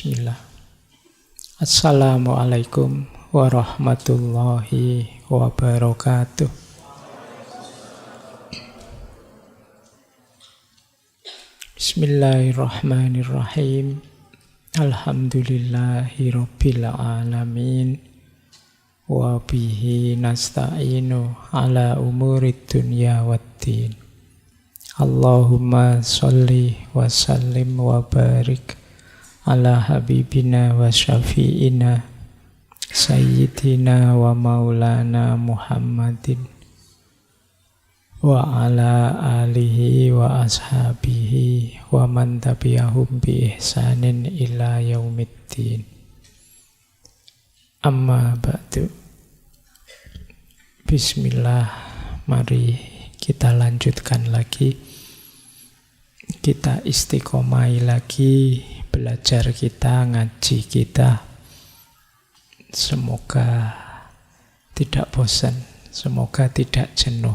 Bismillah. Assalamualaikum warahmatullahi wabarakatuh. Bismillahirrahmanirrahim. Alhamdulillahi rabbil alamin. Wa bihi nasta'inu ala umurid dunya waddin. Allahumma sholli wa sallim wa barik ala habibina wa syafi'ina sayyidina wa maulana Muhammadin wa ala alihi wa ashabihi wa man tabi'ahum bi ihsanin ila yaumiddin. Amma ba'du. Bismillah, mari kita lanjutkan lagi. Kita istiqomai lagi belajar kita, ngaji kita. Semoga tidak bosan, semoga tidak jenuh.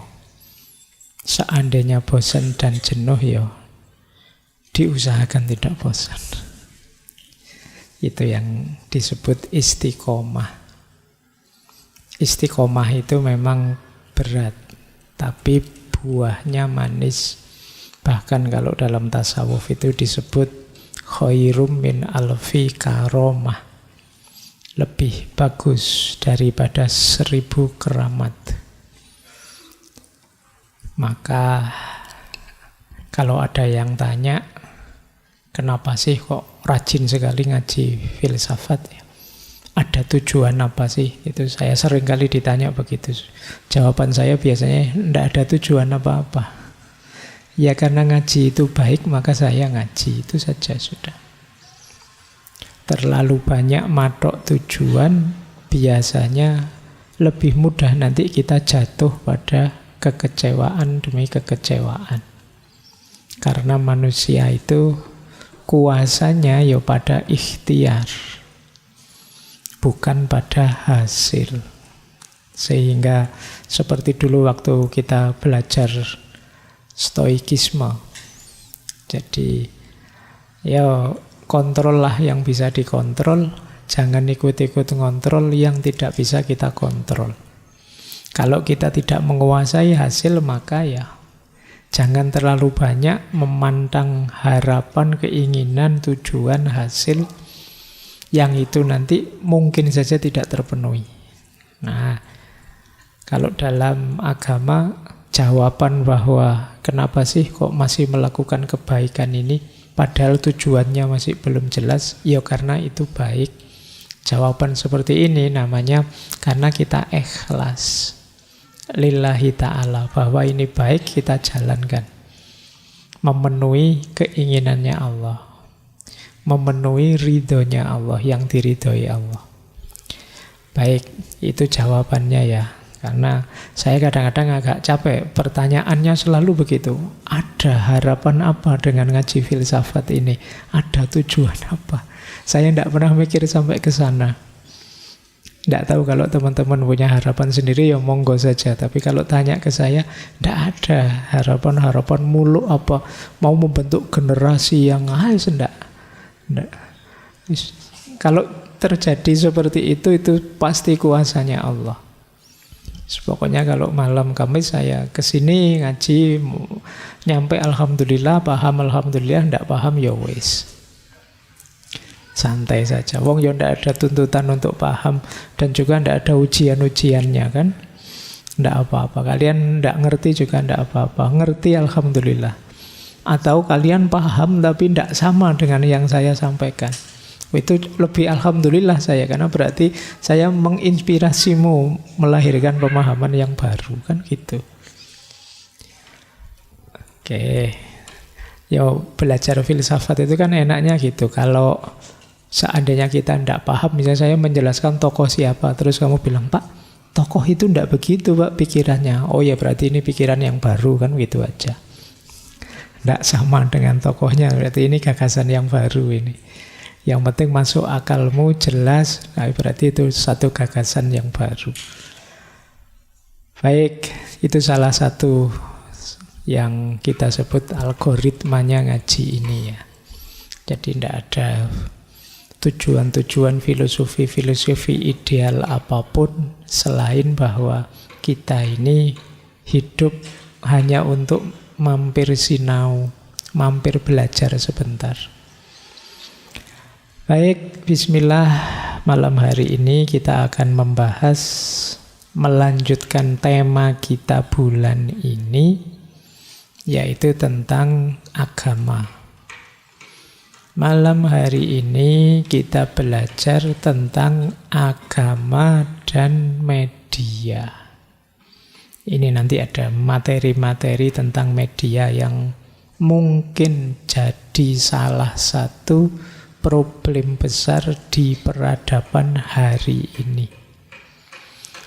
Seandainya bosan dan jenuh, ya diusahakan tidak bosan. Itu yang disebut istiqomah. Istiqomah itu memang berat, tapi buahnya manis. Bahkan kalau dalam tasawuf itu disebut khairum min alfi karomah. Lebih bagus daripada 1000 keramat. Maka kalau ada yang tanya, kenapa sih kok rajin sekali ngaji filsafat ya? Ada tujuan apa sih? Itu saya sering kali ditanya begitu. Jawaban saya biasanya tidak ada tujuan apa-apa. Ya karena ngaji itu baik, maka saya ngaji, itu saja sudah. Terlalu banyak matok tujuan, biasanya lebih mudah nanti kita jatuh pada kekecewaan demi kekecewaan. Karena manusia itu kuasanya ya pada ikhtiar, bukan pada hasil. Sehingga seperti dulu waktu kita belajar stoikisme. Jadi ya kontrol lah yang bisa dikontrol, jangan ikut-ikut ngontrol yang tidak bisa kita kontrol. Kalau kita tidak menguasai hasil, maka ya jangan terlalu banyak memandang harapan, keinginan, tujuan, hasil yang itu nanti mungkin saja tidak terpenuhi. Nah, kalau dalam agama jawaban bahwa kenapa sih kok masih melakukan kebaikan ini padahal tujuannya masih belum jelas, ya karena itu baik. Jawaban seperti ini namanya karena kita ikhlas lillahi ta'ala, bahwa ini baik, kita jalankan, memenuhi keinginannya Allah, memenuhi ridhonya Allah, yang diridhoi Allah. Baik, itu jawabannya ya. Karena saya kadang-kadang agak capek, pertanyaannya selalu begitu. Ada harapan apa dengan ngaji filsafat ini? Ada tujuan apa? Saya tidak pernah mikir sampai ke sana. Tidak tahu kalau teman-teman punya harapan sendiri, ya monggo saja. Tapi kalau tanya ke saya, tidak ada harapan-harapan muluk apa. Mau membentuk generasi yang tidak. Kalau terjadi seperti itu pasti kuasanya Allah. Pokoknya kalau malam Kamis saya kesini ngaji, nyampe alhamdulillah, paham alhamdulillah, ndak paham ya wis. Santai saja. Wong ya ndak ada tuntutan untuk paham dan juga ndak ada ujian-ujiannya kan. Ndak apa-apa. Kalian ndak ngerti juga ndak apa-apa. Ngerti alhamdulillah. Atau kalian paham tapi ndak sama dengan yang saya sampaikan. Itu lebih alhamdulillah saya, karena berarti saya menginspirasimu melahirkan pemahaman yang baru, kan gitu. Oke. Ya belajar filsafat itu kan enaknya gitu. Kalau seandainya kita tidak paham, misalnya saya menjelaskan tokoh siapa, terus kamu bilang, "Pak, tokoh itu tidak begitu, Pak, pikirannya." Oh ya berarti ini pikiran yang baru, kan gitu aja. Tidak sama dengan tokohnya, berarti ini gagasan yang baru ini. Yang penting masuk akalmu, jelas, nah berarti itu satu gagasan yang baru. Baik, itu salah satu yang kita sebut algoritmanya ngaji ini ya. Jadi tidak ada tujuan-tujuan filosofi ideal apapun selain bahwa kita ini hidup hanya untuk mampir sinau, mampir belajar sebentar. Baik, bismillah, malam hari ini kita akan melanjutkan tema kita bulan ini, yaitu tentang agama. Malam hari ini kita belajar tentang agama dan media. Ini nanti ada materi-materi tentang media yang mungkin jadi salah satu problem besar di peradaban hari ini.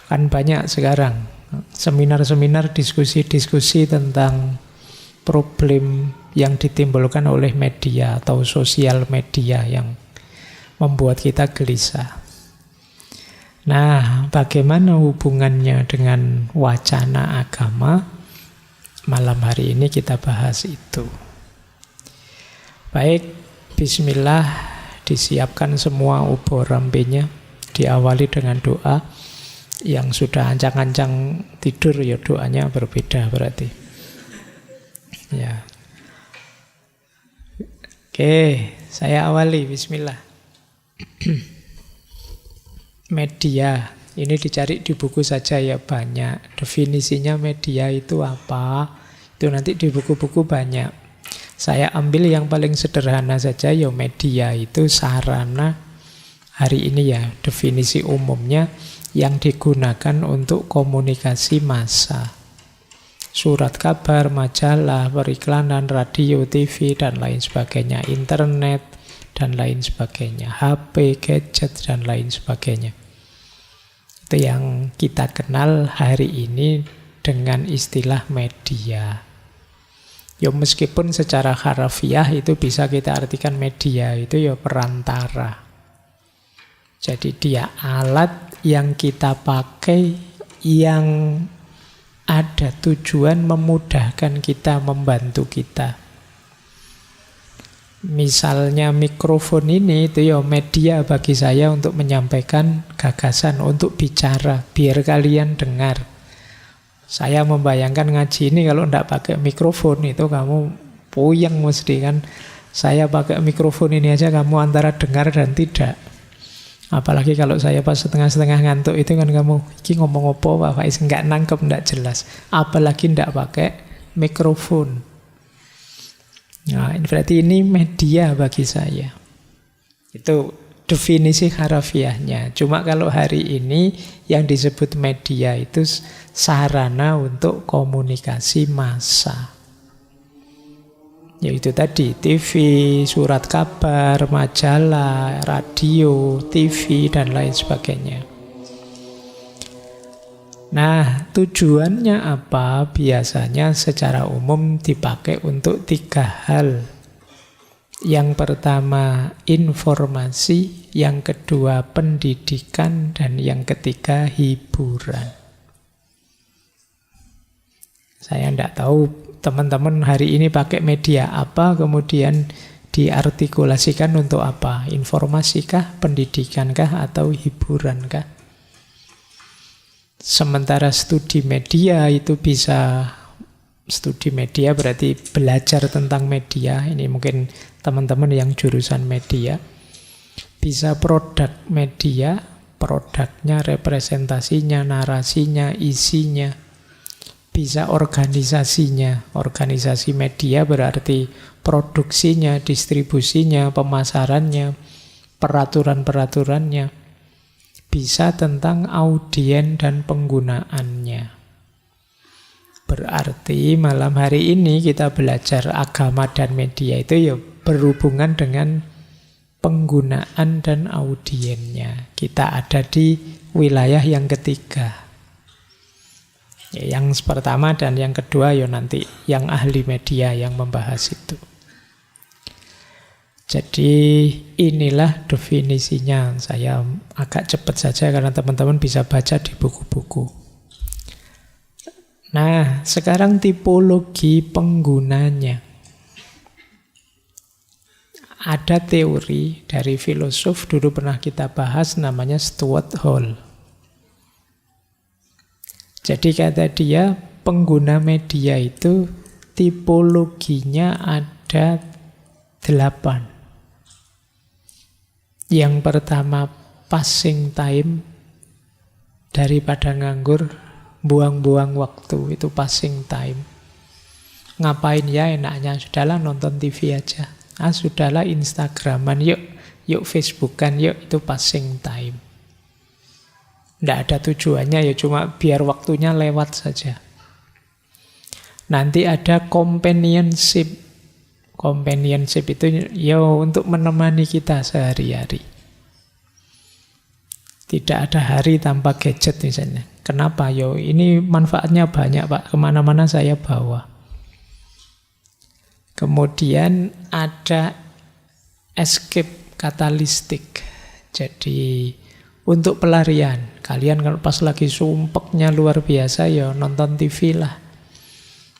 Kan banyak sekarang seminar-seminar, diskusi-diskusi tentang problem yang ditimbulkan oleh media atau sosial media yang membuat kita gelisah. Nah, bagaimana hubungannya dengan wacana agama? Malam hari ini kita bahas itu. Baik, bismillah, disiapkan semua ubur rampenya, diawali dengan doa. Yang sudah ancang-ancang tidur ya doanya berbeda berarti. Ya. Oke, saya awali, bismillah. Media, ini dicari di buku saja ya, banyak. Definisinya media itu apa? Itu nanti di buku-buku banyak. Saya ambil yang paling sederhana saja, ya media itu sarana, hari ini ya, definisi umumnya yang digunakan untuk komunikasi massa. Surat kabar, majalah, periklanan, radio, TV, dan lain sebagainya, internet, dan lain sebagainya, HP, gadget, dan lain sebagainya. Itu yang kita kenal hari ini dengan istilah media. Ya meskipun secara harafiah itu bisa kita artikan media, itu ya perantara. Jadi dia alat yang kita pakai yang ada tujuan memudahkan kita, membantu kita. Misalnya mikrofon ini itu ya media bagi saya untuk menyampaikan gagasan, untuk bicara, biar kalian dengar. Saya membayangkan ngaji ini kalau tidak pakai mikrofon itu kamu puyeng mesti kan. Saya pakai mikrofon ini aja kamu antara dengar dan tidak. Apalagi kalau saya pas setengah-setengah ngantuk itu kan kamu, ini ngomong apa Pak Faiz, nggak nangkep, nggak jelas. Apalagi nggak pakai mikrofon. Nah, berarti ini media bagi saya. Itu definisi harafiahnya. Cuma kalau hari ini yang disebut media itu sarana untuk komunikasi massa. Yaitu tadi TV, surat kabar, majalah, radio, TV, dan lain sebagainya. Nah, tujuannya apa? Biasanya secara umum dipakai untuk 3 hal. Yang pertama informasi, yang kedua pendidikan, dan yang ketiga hiburan. Saya tidak tahu teman-teman hari ini pakai media apa, kemudian diartikulasikan untuk apa? Informasikah, pendidikankah, atau hiburankah? Sementara studi media itu bisa, studi media berarti belajar tentang media. Ini mungkin teman-teman yang jurusan media. Bisa produk media, produknya, representasinya, narasinya, isinya. Bisa organisasinya. Organisasi media berarti produksinya, distribusinya, pemasarannya, peraturan-peraturannya. Bisa tentang audien dan penggunaannya. Berarti malam hari ini kita belajar agama dan media itu ya berhubungan dengan penggunaan dan audiennya. Kita ada di wilayah yang ketiga. Yang pertama dan yang kedua ya nanti yang ahli media yang membahas itu. Jadi inilah definisinya. Saya agak cepat saja karena teman-teman bisa baca di buku-buku. Nah, sekarang tipologi penggunanya. Ada teori dari filosof dulu pernah kita bahas namanya Stuart Hall. Jadi kata dia, pengguna media itu tipologinya ada 8. Yang pertama passing time, daripada nganggur, buang-buang waktu, itu passing time. Ngapain ya enaknya, sudahlah nonton TV aja. Sudahlah Instagraman, yuk Facebookan, yuk, itu passing time. Nggak ada tujuannya, ya cuma biar waktunya lewat saja. Nanti ada companionship. Companionship itu ya untuk menemani kita sehari-hari. Tidak ada hari tanpa gadget misalnya. Kenapa? Ini manfaatnya banyak Pak, kemana-mana saya bawa. Kemudian ada escape katalistik. Jadi untuk pelarian. Kalian kalau pas lagi sumpeknya luar biasa, nonton TV lah.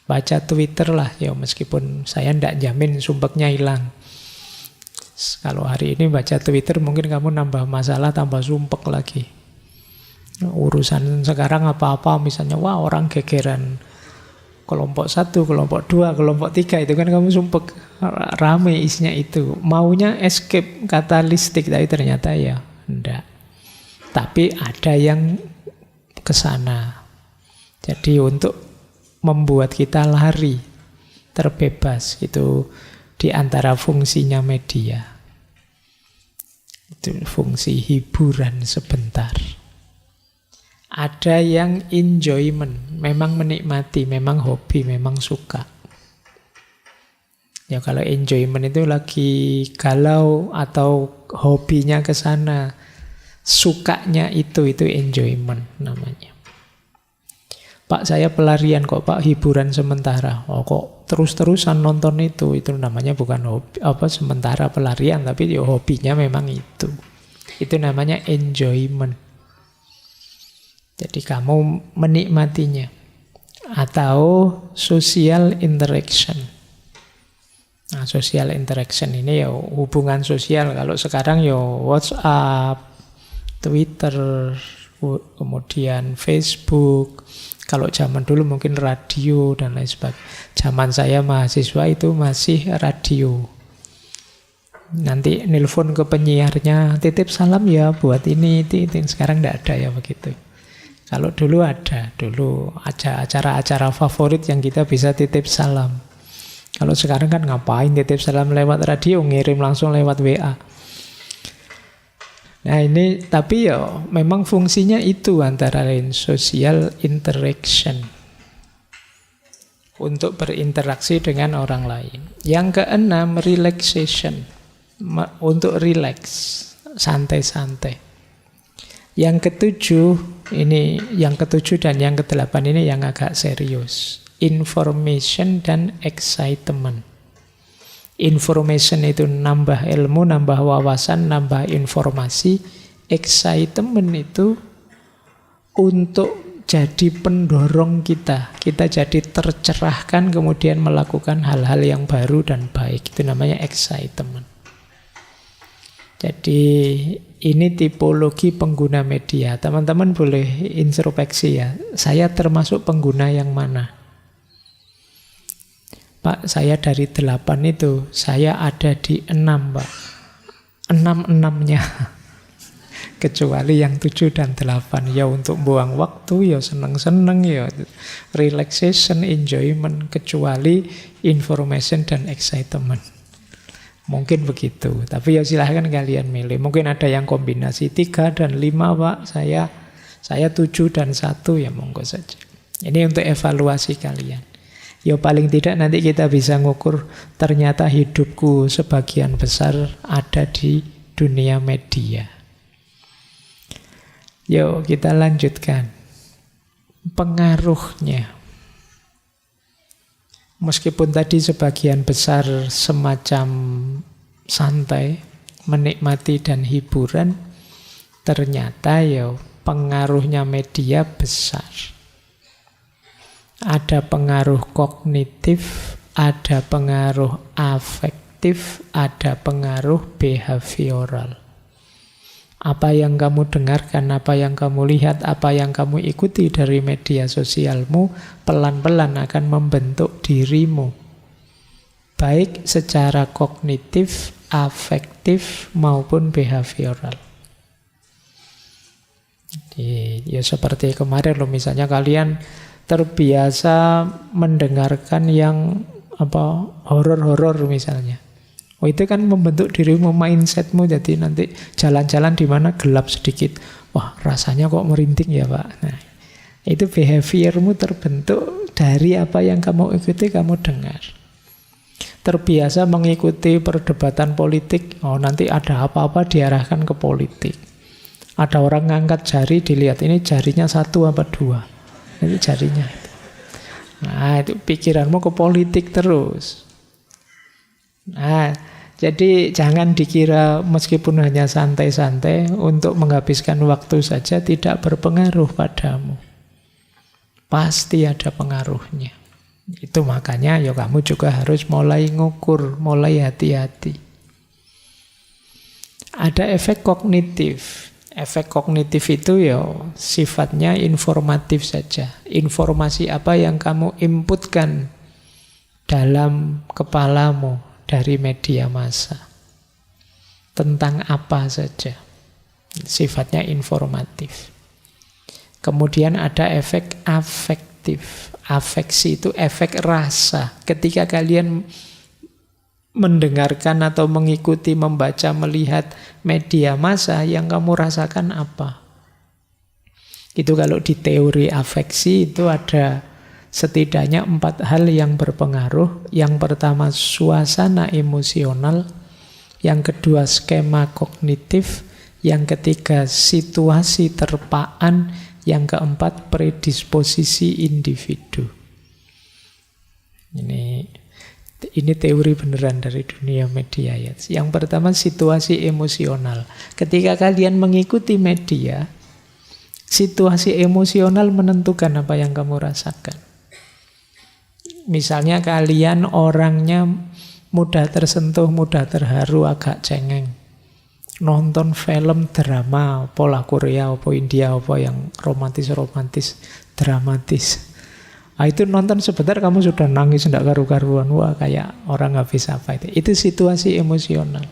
Baca Twitter lah, meskipun saya tidak jamin sumpeknya hilang. Kalau hari ini baca Twitter mungkin kamu nambah masalah, tambah sumpek lagi. Urusan sekarang apa-apa, misalnya orang gegeran kelompok 1, kelompok 2, kelompok 3, itu kan kamu sumpek, rame isinya itu. Maunya escape katalistik, tapi ternyata enggak. Tapi ada yang ke sana. Jadi untuk membuat kita lari, terbebas, itu di antara fungsinya media. Itu fungsi hiburan sebentar. Ada yang enjoyment, memang menikmati, memang hobi, memang suka. Ya kalau enjoyment itu lagi galau atau hobinya ke sana, sukanya itu enjoyment namanya. Pak, saya pelarian kok Pak, hiburan sementara. Kok terus-terusan nonton itu namanya bukan hobi, sementara pelarian, tapi hobinya memang itu. Itu namanya enjoyment. Jadi kamu menikmatinya. Atau social interaction. Nah, social interaction ini hubungan sosial. Kalau sekarang WhatsApp, Twitter, kemudian Facebook. Kalau zaman dulu mungkin radio dan lain sebagainya. Zaman saya mahasiswa itu masih radio. Nanti nelpon ke penyiarnya, titip salam ya buat ini. Sekarang tidak ada begitu. Kalau dulu ada acara-acara favorit yang kita bisa titip salam. Kalau sekarang kan ngapain titip salam lewat radio, ngirim langsung lewat WA. Nah ini, tapi memang fungsinya itu antara lain social interaction. Untuk berinteraksi dengan orang lain. Yang keenam, relaxation. Untuk relax, santai-santai. Yang ketujuh, dan yang kedelapan ini yang agak serius. Information dan excitement. Information itu nambah ilmu, nambah wawasan, nambah informasi. Excitement itu untuk jadi pendorong kita. Kita jadi tercerahkan, kemudian melakukan hal-hal yang baru dan baik. Itu namanya excitement. Jadi ini tipologi pengguna media. Teman-teman boleh introspeksi ya. Saya termasuk pengguna yang mana? Pak, saya dari 8 itu, saya ada di 6, Pak. 6-6-nya. Kecuali yang 7 dan 8. Ya untuk buang waktu, seneng-seneng, relaxation, enjoyment. Kecuali information dan excitement. Mungkin begitu, tapi silahkan kalian milih. Mungkin ada yang kombinasi 3 dan 5, Pak. Saya 7 dan 1, monggo saja. Ini untuk evaluasi kalian. Paling tidak nanti kita bisa ngukur, ternyata hidupku sebagian besar ada di dunia media. Yuk kita lanjutkan. Pengaruhnya. Meskipun tadi sebagian besar semacam santai, menikmati dan hiburan, ternyata pengaruhnya media besar. Ada pengaruh kognitif, ada pengaruh afektif, afektif, ada pengaruh behavioral. Apa yang kamu dengarkan, apa yang kamu lihat, apa yang kamu ikuti dari media sosialmu, pelan-pelan akan membentuk dirimu. Baik secara kognitif, afektif, maupun behavioral. Jadi, ya seperti kemarin loh, misalnya kalian terbiasa mendengarkan yang horor-horor misalnya. Oh, itu kan membentuk dirimu, mindsetmu, jadi nanti jalan-jalan di mana gelap sedikit. Wah, rasanya kok merinding ya, Pak. Nah, itu behaviormu terbentuk dari apa yang kamu ikuti, kamu dengar. Terbiasa mengikuti perdebatan politik, oh nanti ada apa-apa diarahkan ke politik. Ada orang ngangkat jari, dilihat ini jarinya 1 apa 2. Itu jarinya. Nah, itu pikiranmu ke politik terus. Nah, jadi jangan dikira meskipun hanya santai-santai untuk menghabiskan waktu saja tidak berpengaruh padamu. Pasti ada pengaruhnya. Itu makanya ya kamu juga harus mulai ngukur, mulai hati-hati. Ada efek kognitif. Efek kognitif itu ya sifatnya informatif saja. Informasi apa yang kamu inputkan dalam kepalamu dari media massa. Tentang apa saja. Sifatnya informatif. Kemudian ada efek afektif. Afeksi itu efek rasa. Ketika kalian mendengarkan atau mengikuti, membaca, melihat media massa, yang kamu rasakan apa? Itu kalau di teori afeksi itu ada setidaknya 4 hal yang berpengaruh. Yang pertama suasana emosional, yang kedua skema kognitif, yang ketiga situasi terpaan, yang keempat predisposisi individu. Ini teori beneran dari dunia media ya. Yang pertama situasi emosional. Ketika kalian mengikuti media, situasi emosional menentukan apa yang kamu rasakan. Misalnya kalian orangnya mudah tersentuh, mudah terharu, agak cengeng. Nonton film drama, pola Korea, apa India, apa yang romantis-romantis, dramatis. Nah, itu nonton sebentar kamu sudah nangis, tidak karu-karuan. Wah, kayak orang habis apa itu. Itu situasi emosional.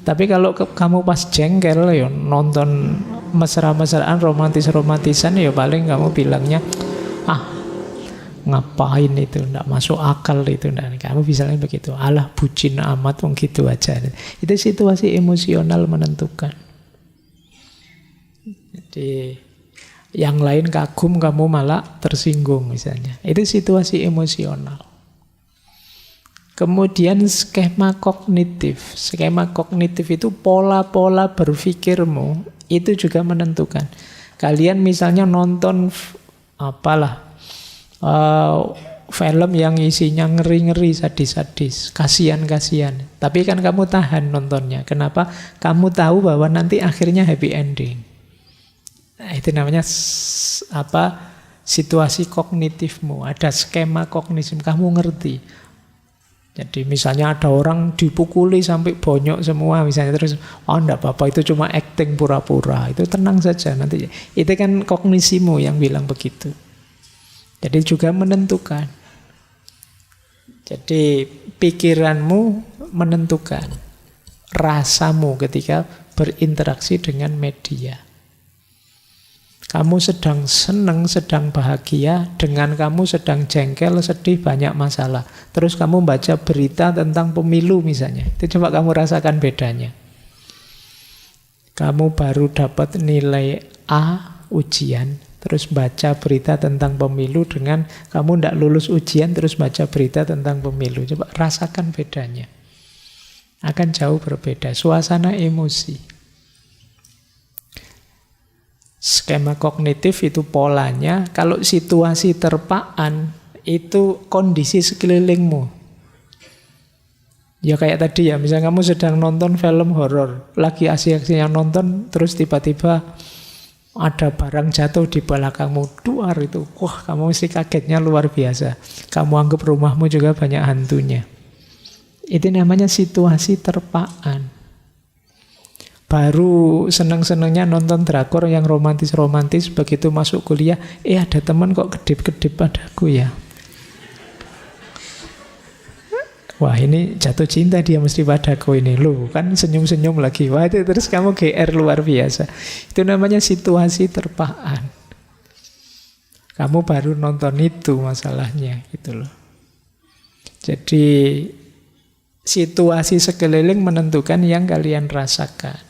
Tapi kalau kamu pas jengkel, ya nonton mesra-mesraan, romantis-romantisan, ya paling kamu bilangnya, ngapain itu, tidak masuk akal itu. Nah, kamu misalnya begitu, alah bucin amat, gitu aja. Itu situasi emosional menentukan. Jadi yang lain kagum, kamu malah tersinggung misalnya. Itu situasi emosional. Kemudian skema kognitif. Skema kognitif itu pola-pola berpikirmu, itu juga menentukan. Kalian misalnya nonton film yang isinya ngeri-ngeri, sadis-sadis, kasihan-kasihan. Tapi kan kamu tahan nontonnya. Kenapa? Kamu tahu bahwa nanti akhirnya happy ending. Nah, itu namanya situasi kognitifmu. Ada skema kognitif, kamu ngerti. Jadi misalnya ada orang dipukuli sampai bonyok semua, misalnya, terus enggak apa-apa, itu cuma acting pura-pura. Itu tenang saja nanti. Itu kan kognisimu yang bilang begitu. Jadi juga menentukan. Jadi pikiranmu menentukan rasamu ketika berinteraksi dengan media. Kamu sedang senang, sedang bahagia, dengan kamu sedang jengkel, sedih, banyak masalah. Terus kamu baca berita tentang pemilu misalnya. Itu coba kamu rasakan bedanya. Kamu baru dapat nilai A ujian, terus baca berita tentang pemilu, dengan kamu tidak lulus ujian terus baca berita tentang pemilu. Coba rasakan bedanya. Akan jauh berbeda. Suasana emosi. Skema kognitif itu polanya. Kalau situasi terpaan itu kondisi sekelilingmu. Ya kayak tadi ya, misalnya kamu sedang nonton film horor, lagi asik-asiknya nonton, terus tiba-tiba ada barang jatuh di belakangmu, duar itu. Wah, kamu mesti kagetnya luar biasa. Kamu anggap rumahmu juga banyak hantunya. Itu namanya situasi terpaan. Baru seneng-senengnya nonton drakor yang romantis-romantis, begitu masuk kuliah, ada teman kok kedip-kedip padaku ya. Wah, ini jatuh cinta dia mesti padaku ini. Loh, kan senyum-senyum lagi. Wah, itu terus kamu GR luar biasa. Itu namanya situasi terpaan. Kamu baru nonton itu masalahnya, gitu loh. Jadi situasi sekeliling menentukan yang kalian rasakan.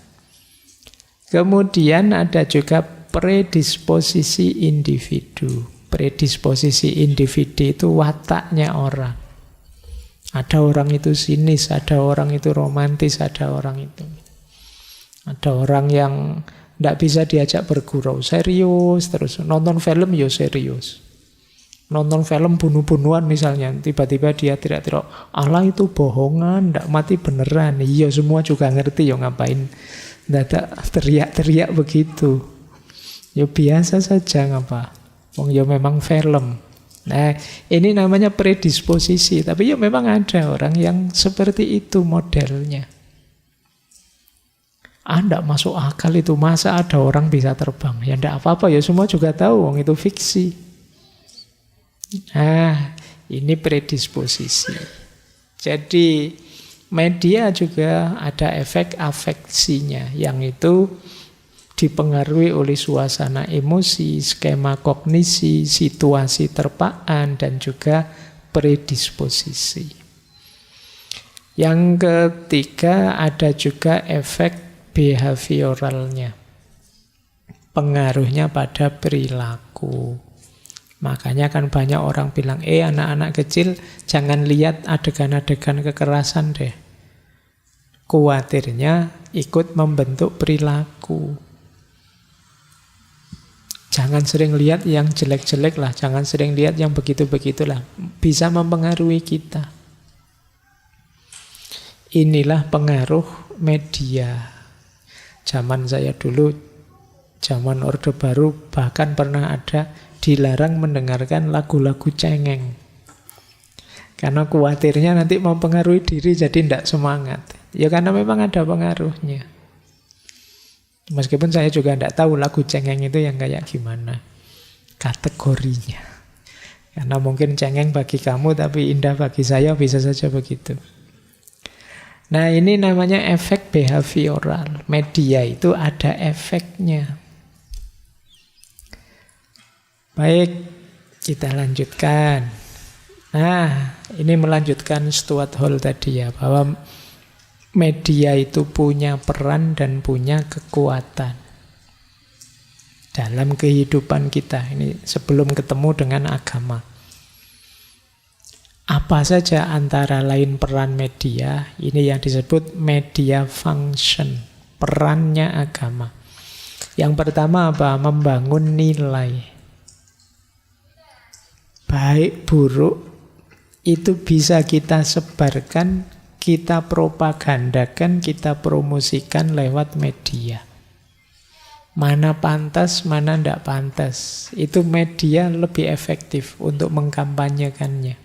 Kemudian ada juga predisposisi individu. Predisposisi individu itu wataknya orang. Ada orang itu sinis, ada orang itu romantis, ada orang itu. Ada orang yang tidak bisa diajak bergurau, serius terus. Nonton film ya serius. Nonton film bunuh-bunuhan misalnya, tiba-tiba dia teriak-teriak, Allah itu bohongan, tidak mati beneran. Iya, semua juga ngerti ya, ngapain tidak teriak-teriak begitu. Ya biasa saja, ngapa. Wong ya memang film. Nah, ini namanya predisposisi. Tapi ya memang ada orang yang seperti itu modelnya. Tidak masuk akal itu. Masa ada orang bisa terbang? Ya tidak apa-apa, ya semua juga tahu wong itu fiksi. Nah, ini predisposisi. Jadi media juga ada efek afeksinya, yang itu dipengaruhi oleh suasana emosi, skema kognisi, situasi terpaan, dan juga predisposisi. Yang ketiga ada juga efek behavioralnya, pengaruhnya pada perilaku. Makanya kan banyak orang bilang, anak-anak kecil jangan lihat adegan-adegan kekerasan deh. Kuatirnya ikut membentuk perilaku. Jangan sering lihat yang jelek-jelek lah, jangan sering lihat yang begitu-begitulah. Bisa mempengaruhi kita. Inilah pengaruh media. Zaman saya dulu, zaman Orde Baru, bahkan pernah ada dilarang mendengarkan lagu-lagu cengeng. Karena khawatirnya nanti mempengaruhi diri jadi tidak semangat. Ya karena memang ada pengaruhnya. Meskipun saya juga tidak tahu lagu cengeng itu yang kayak gimana kategorinya. Karena mungkin cengeng bagi kamu tapi indah bagi saya, bisa saja begitu. Nah, ini namanya efek behavioral. Media itu ada efeknya. Baik, kita lanjutkan. Nah, ini melanjutkan Stuart Hall tadi ya, bahwa media itu punya peran dan punya kekuatan dalam kehidupan kita. Ini sebelum ketemu dengan agama. Apa saja antara lain peran media? Ini yang disebut media function, perannya agama. Yang pertama apa? Membangun nilai. Baik buruk itu bisa kita sebarkan, kita propagandakan, kita promosikan lewat media. Mana pantas, mana tidak pantas. Itu media lebih efektif untuk mengkampanyekannya.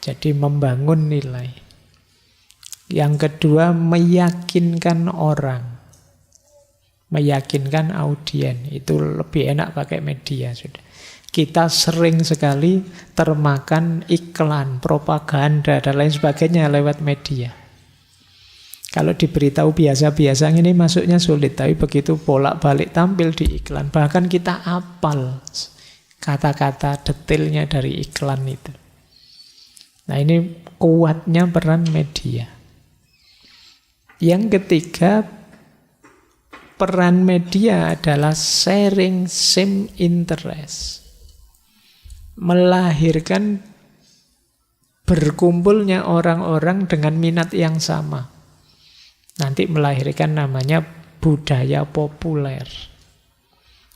Jadi membangun nilai. Yang kedua, meyakinkan orang. Meyakinkan audien. Itu lebih enak pakai media sudah. Kita sering sekali termakan iklan, propaganda, dan lain sebagainya lewat media. Kalau diberitahu biasa-biasa ini masuknya sulit, tapi begitu bolak-balik tampil di iklan, bahkan kita hafal kata-kata detailnya dari iklan itu. Nah, ini kuatnya peran media. Yang ketiga, peran media adalah sharing same interest. Melahirkan berkumpulnya orang-orang dengan minat yang sama. Nanti melahirkan namanya budaya populer.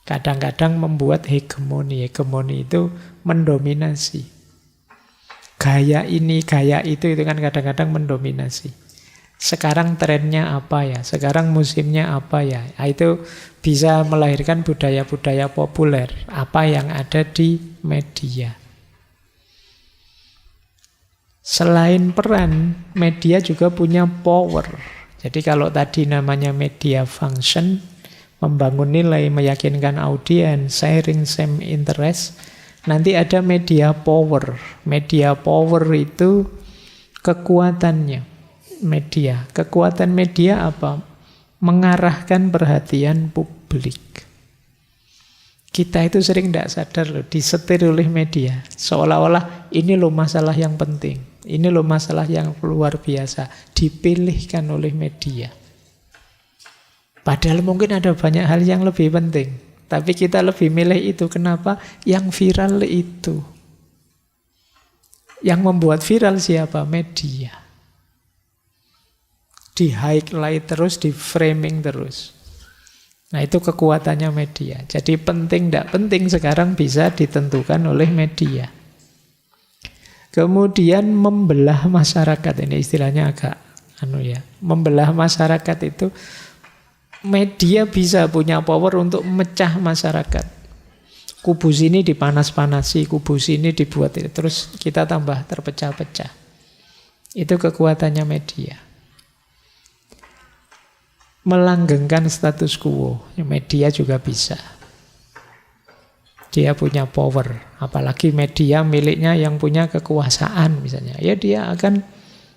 Kadang-kadang membuat hegemoni. Hegemoni itu mendominasi. Gaya ini, gaya itu kan kadang-kadang mendominasi. Sekarang trennya apa ya? Sekarang musimnya apa ya? Nah, itu bisa melahirkan budaya-budaya populer. Apa yang ada di media. Selain peran, media juga punya power. Jadi kalau tadi namanya media function, membangun nilai, meyakinkan audiens, sharing same interest, nanti ada media power. Media power itu kekuatannya media. Kekuatan media apa? Mengarahkan perhatian publik. Kita itu sering tidak sadar loh, disetir oleh media. Seolah-olah ini loh masalah yang penting. Ini loh masalah yang luar biasa. Dipilihkan oleh media. Padahal mungkin ada banyak hal yang lebih penting. Tapi kita lebih milih itu. Kenapa? Yang viral itu. Yang membuat viral siapa? Media. Di-highlight terus, di-framing terus. Nah itu kekuatannya media. Jadi penting tidak penting sekarang bisa ditentukan oleh media. Kemudian membelah masyarakat. Ini istilahnya agak membelah masyarakat itu media bisa punya power untuk memecah masyarakat. Kubu sini dipanas-panasi, kubu sini dibuat itu. Terus kita tambah terpecah-pecah. Itu kekuatannya media. Melanggengkan status quo. Media juga bisa. Dia punya power. Apalagi media miliknya yang punya kekuasaan misalnya. Ya dia akan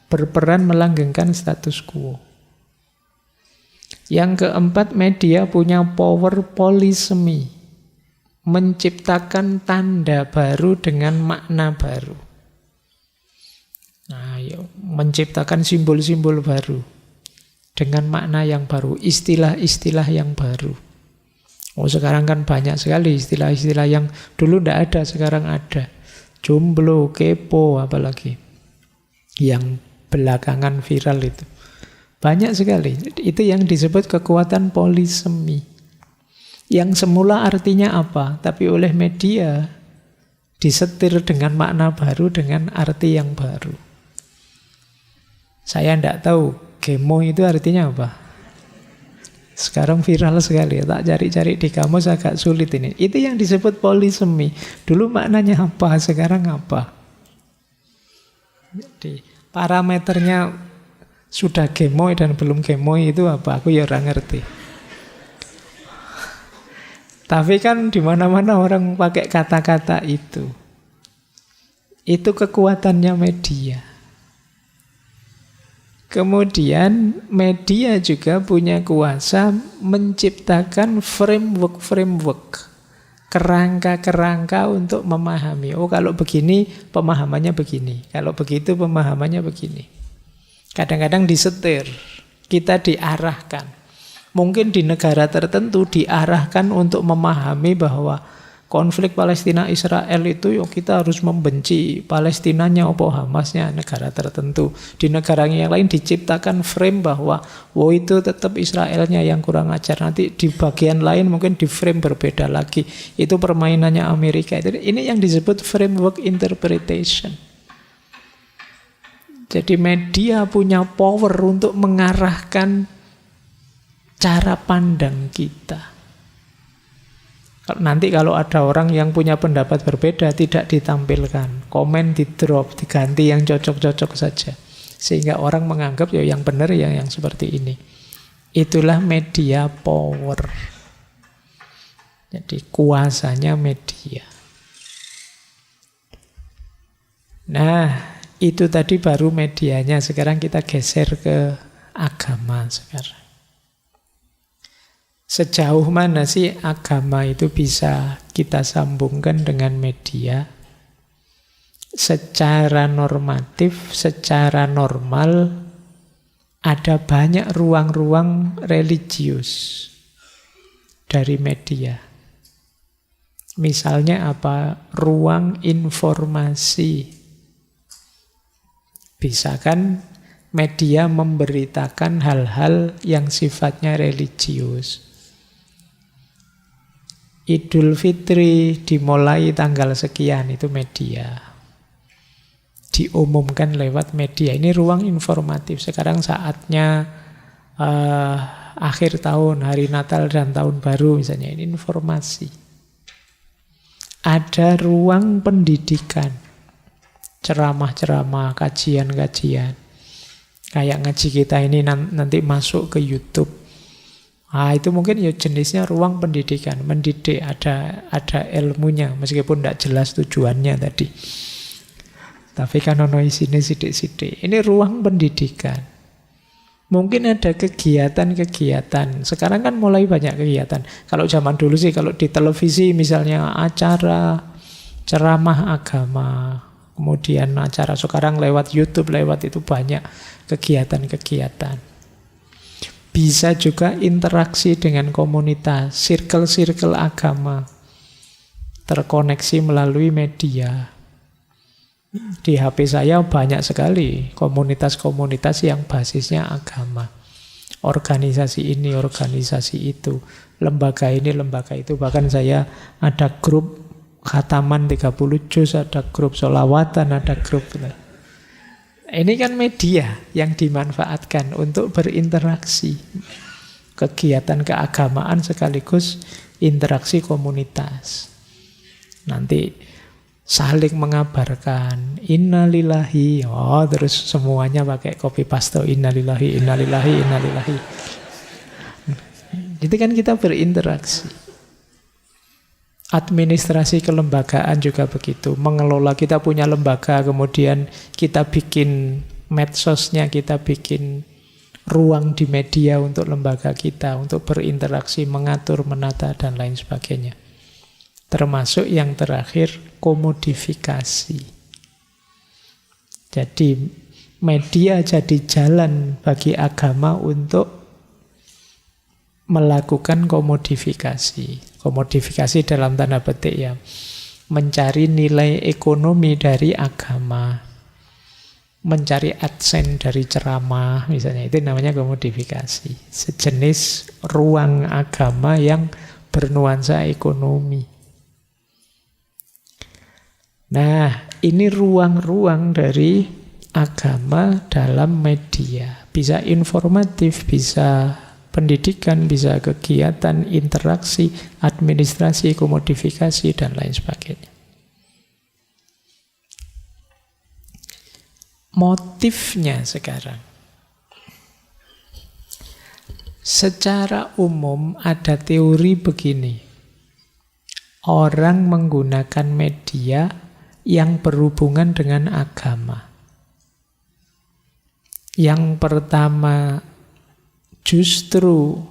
berperan melanggengkan status quo. Yang keempat, media punya power polisemi. Menciptakan tanda baru dengan makna baru. Nah, menciptakan simbol-simbol baru. Dengan makna yang baru. Istilah-istilah yang baru. Oh sekarang kan banyak sekali istilah-istilah yang dulu tidak ada, sekarang ada. Jomblo, kepo, apalagi. Yang belakangan viral itu. Banyak sekali. Itu yang disebut kekuatan polisemi. Yang semula artinya apa? Tapi oleh media disetir dengan makna baru, dengan arti yang baru. Saya tidak tahu gemo itu artinya apa. Sekarang viral sekali. Tak cari-cari di kamus agak sulit ini. Itu yang disebut polisemi. Dulu maknanya apa, sekarang apa. Jadi parameternya sudah gemoy dan belum gemoy itu apa? Aku ya orang ngerti. Tapi kan di mana-mana orang pakai kata-kata itu. Itu kekuatannya media. Kemudian media juga punya kuasa menciptakan framework, kerangka-kerangka untuk memahami. Oh kalau begini pemahamannya begini, kalau begitu pemahamannya begini. Kadang-kadang disetir, kita diarahkan. Mungkin di negara tertentu diarahkan untuk memahami bahwa konflik Palestina-Israel itu kita harus membenci Palestinanya atau Hamasnya, negara tertentu. Di negara yang lain diciptakan frame bahwa itu tetap Israelnya yang kurang ajar. Nanti di bagian lain mungkin di frame berbeda lagi. Itu permainannya Amerika. Ini yang disebut framework interpretation. Jadi media punya power untuk mengarahkan cara pandang kita. Nanti kalau ada orang yang punya pendapat berbeda tidak ditampilkan, komen di drop, diganti yang cocok-cocok saja, sehingga orang menganggap yang benar yang seperti ini. Itulah media power. Jadi kuasanya media. Nah, itu tadi baru medianya. Sekarang kita geser ke agama sekarang. Sejauh mana sih agama itu bisa kita sambungkan dengan media? Secara normatif, secara normal, ada banyak ruang-ruang religius dari media. Misalnya apa? Ruang informasi. Bisa kan media memberitakan hal-hal yang sifatnya religius. Idul Fitri dimulai tanggal sekian, itu media. Diumumkan lewat media. Ini ruang informatif. Sekarang saatnya akhir tahun, hari Natal dan Tahun Baru misalnya. Ini informasi. Ada ruang pendidikan. ceramah-ceramah, kajian-kajian. Kayak ngaji kita ini nanti masuk ke YouTube. Itu mungkin ya jenisnya ruang pendidikan, mendidik, ada ilmunya, meskipun tidak jelas tujuannya tadi. Tapi kan ono isine sidik-sidik. Ini ruang pendidikan. Mungkin ada kegiatan-kegiatan. Sekarang kan mulai banyak kegiatan. Kalau zaman dulu sih, kalau di televisi misalnya acara ceramah agama, kemudian acara, sekarang lewat YouTube, lewat itu banyak kegiatan-kegiatan. Bisa juga interaksi dengan komunitas, circle-circle agama, terkoneksi melalui media. Di HP saya banyak sekali komunitas-komunitas yang basisnya agama. Organisasi ini, organisasi itu, lembaga ini, lembaga itu. Bahkan saya ada grup khataman 30 juz, ada grup sholawatan, ada grup. Ini kan media yang dimanfaatkan untuk berinteraksi. Kegiatan keagamaan sekaligus interaksi komunitas. Nanti saling mengabarkan innalillahi, terus semuanya pakai copy paste innalillahi, innalillahi, innalillahi. Itu kan kita berinteraksi. Administrasi kelembagaan juga begitu. Mengelola, kita punya lembaga, kemudian kita bikin medsosnya, kita bikin ruang di media untuk lembaga kita, untuk berinteraksi, mengatur, menata, dan lain sebagainya. Termasuk yang terakhir, komodifikasi. Jadi media jadi jalan bagi agama untuk melakukan komodifikasi. Komodifikasi dalam tanda petik ya, mencari nilai ekonomi dari agama, mencari adsense dari ceramah, misalnya, itu namanya komodifikasi. Sejenis ruang agama yang bernuansa ekonomi. Nah, ini ruang-ruang dari agama dalam media. Bisa informatif, bisa pendidikan, bisa kegiatan, interaksi, administrasi, komodifikasi, dan lain sebagainya. Motifnya sekarang. Secara umum ada teori begini. Orang menggunakan media yang berhubungan dengan agama. Yang pertama, justru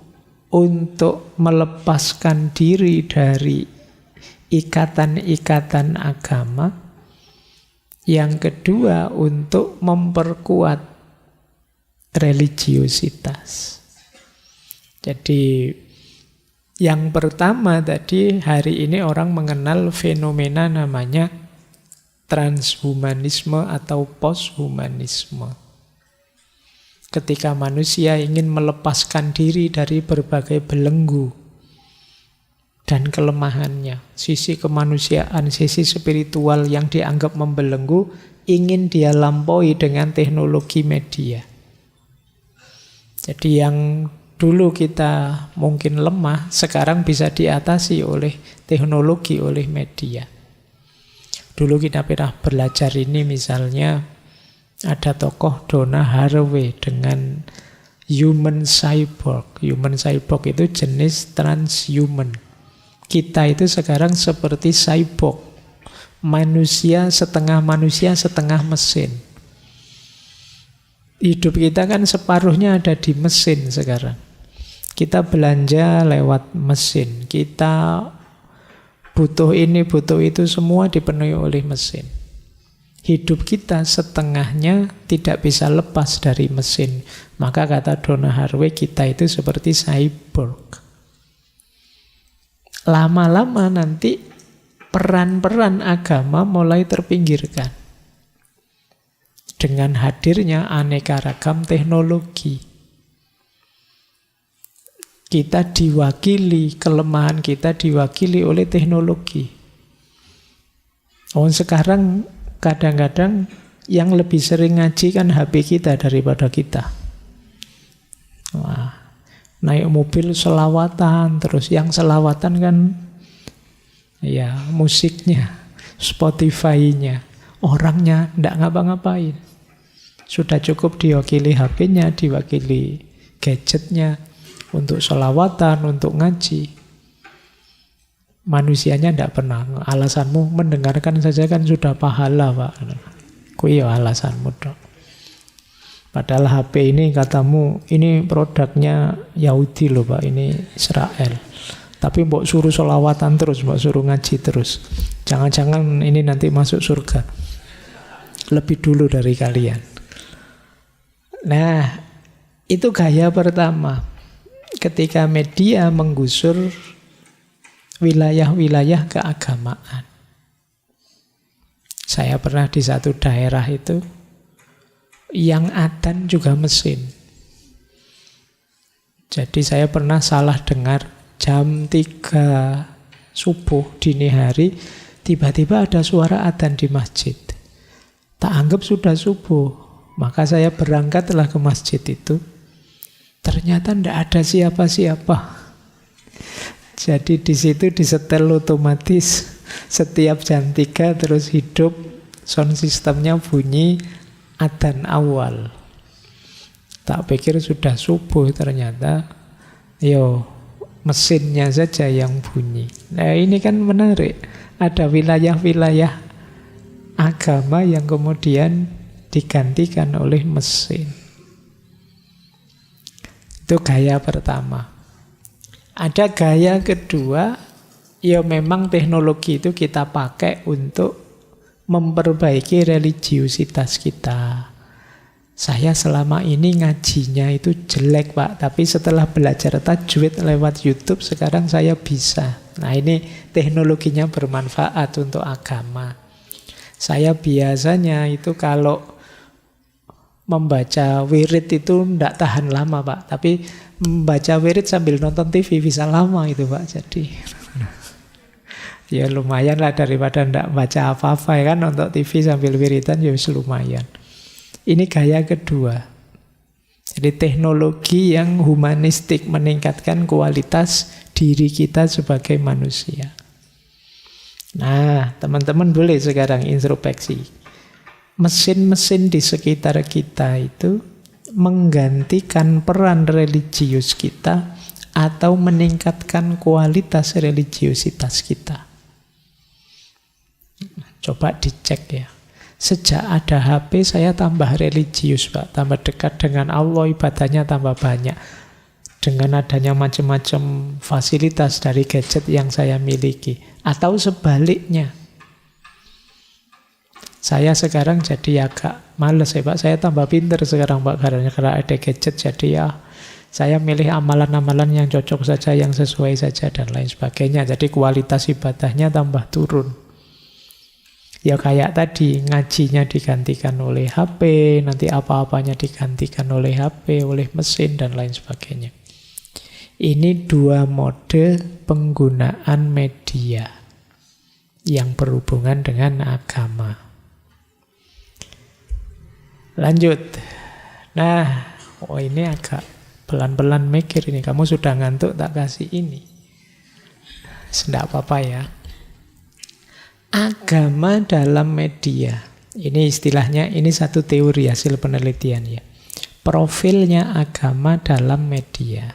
untuk melepaskan diri dari ikatan-ikatan agama. Yang kedua, untuk memperkuat religiositas. Jadi, yang pertama tadi, hari ini orang mengenal fenomena namanya transhumanisme atau posthumanisme. Ketika manusia ingin melepaskan diri dari berbagai belenggu dan kelemahannya, sisi kemanusiaan, sisi spiritual yang dianggap membelenggu, ingin dia lampaui dengan teknologi media. Jadi yang dulu kita mungkin lemah, sekarang bisa diatasi oleh teknologi, oleh media. Dulu kita pernah belajar ini, misalnya ada tokoh Donna Haraway dengan human cyborg. Human cyborg itu jenis transhuman. Kita itu sekarang seperti cyborg. Manusia, setengah mesin. Hidup kita kan separuhnya ada di mesin sekarang. Kita belanja lewat mesin. Kita butuh ini, butuh itu, semua dipenuhi oleh mesin. Hidup kita setengahnya tidak bisa lepas dari mesin. Maka kata Donna Haraway, kita itu seperti cyborg. Lama-lama nanti peran-peran agama mulai terpinggirkan. Dengan hadirnya aneka ragam teknologi. Kita diwakili, kelemahan kita diwakili oleh teknologi. Sekarang kadang-kadang yang lebih sering ngaji kan HP kita daripada kita. Wah, naik mobil selawatan, terus yang selawatan kan ya musiknya, Spotify-nya. orangnya tidak ngapa-ngapain. Sudah cukup diwakili HP-nya, diwakili gadgetnya, untuk sholawatan, untuk ngaji. Manusianya tidak pernah. Alasanmu mendengarkan saja kan sudah pahala, Pak. Kuwi ya alasanmu dok. Padahal HP ini katamu, ini produknya Yahudi loh Pak, ini Israel. Tapi mbok suruh sholawatan terus, mbok suruh ngaji terus. Jangan-jangan ini nanti masuk surga. Lebih dulu dari kalian. Nah, itu gaya pertama. Ketika media menggusur wilayah-wilayah keagamaan. Saya pernah di satu daerah itu, yang adzan juga mesin. Jadi saya pernah salah dengar jam 3 subuh dini hari, tiba-tiba ada suara adzan di masjid. Tak anggap sudah subuh. Maka saya berangkatlah ke masjid itu. Ternyata tidak ada siapa-siapa. Jadi di situ disetel otomatis setiap jam 3 terus hidup, sound systemnya bunyi adzan awal. Tak pikir sudah subuh, ternyata mesinnya saja yang bunyi. Nah ini kan menarik. Ada wilayah-wilayah agama yang kemudian digantikan oleh mesin. Itu gaya pertama. Ada gaya kedua, ya memang teknologi itu kita pakai untuk memperbaiki religiusitas kita. Saya selama ini ngajinya itu jelek Pak, tapi setelah belajar tajwid lewat YouTube sekarang saya bisa. Nah ini teknologinya bermanfaat untuk agama. Saya biasanya itu kalau membaca wirid itu tidak tahan lama Pak, tapi membaca wirid sambil nonton TV bisa lama itu Pak. Jadi ya lumayan lah daripada tidak baca apa-apa ya kan, nonton TV sambil wiridan ya lumayan. Ini gaya kedua. Jadi teknologi yang humanistik meningkatkan kualitas diri kita sebagai manusia. Nah, teman-teman boleh sekarang introspeksi. Mesin-mesin di sekitar kita itu menggantikan peran religius kita atau meningkatkan kualitas religiusitas kita. Coba dicek ya. Sejak ada HP saya tambah religius Pak, tambah dekat dengan Allah, ibadahnya tambah banyak. Dengan adanya macam-macam fasilitas dari gadget yang saya miliki. Atau sebaliknya. Saya sekarang jadi agak males ya Pak, saya tambah pinter sekarang Pak, karena ada gadget, jadi ya saya milih amalan-amalan yang cocok saja, yang sesuai saja dan lain sebagainya. Jadi kualitas ibadahnya tambah turun. Ya kayak tadi, ngajinya digantikan oleh HP, nanti apa-apanya digantikan oleh HP, oleh mesin dan lain sebagainya. Ini dua mode penggunaan media yang berhubungan dengan agama. Lanjut. Nah, ini agak pelan-pelan mikir ini. Kamu sudah ngantuk tak kasih ini. Tidak apa-apa ya. Agama dalam media. Ini istilahnya, ini satu teori hasil penelitian ya. Profilnya agama dalam media.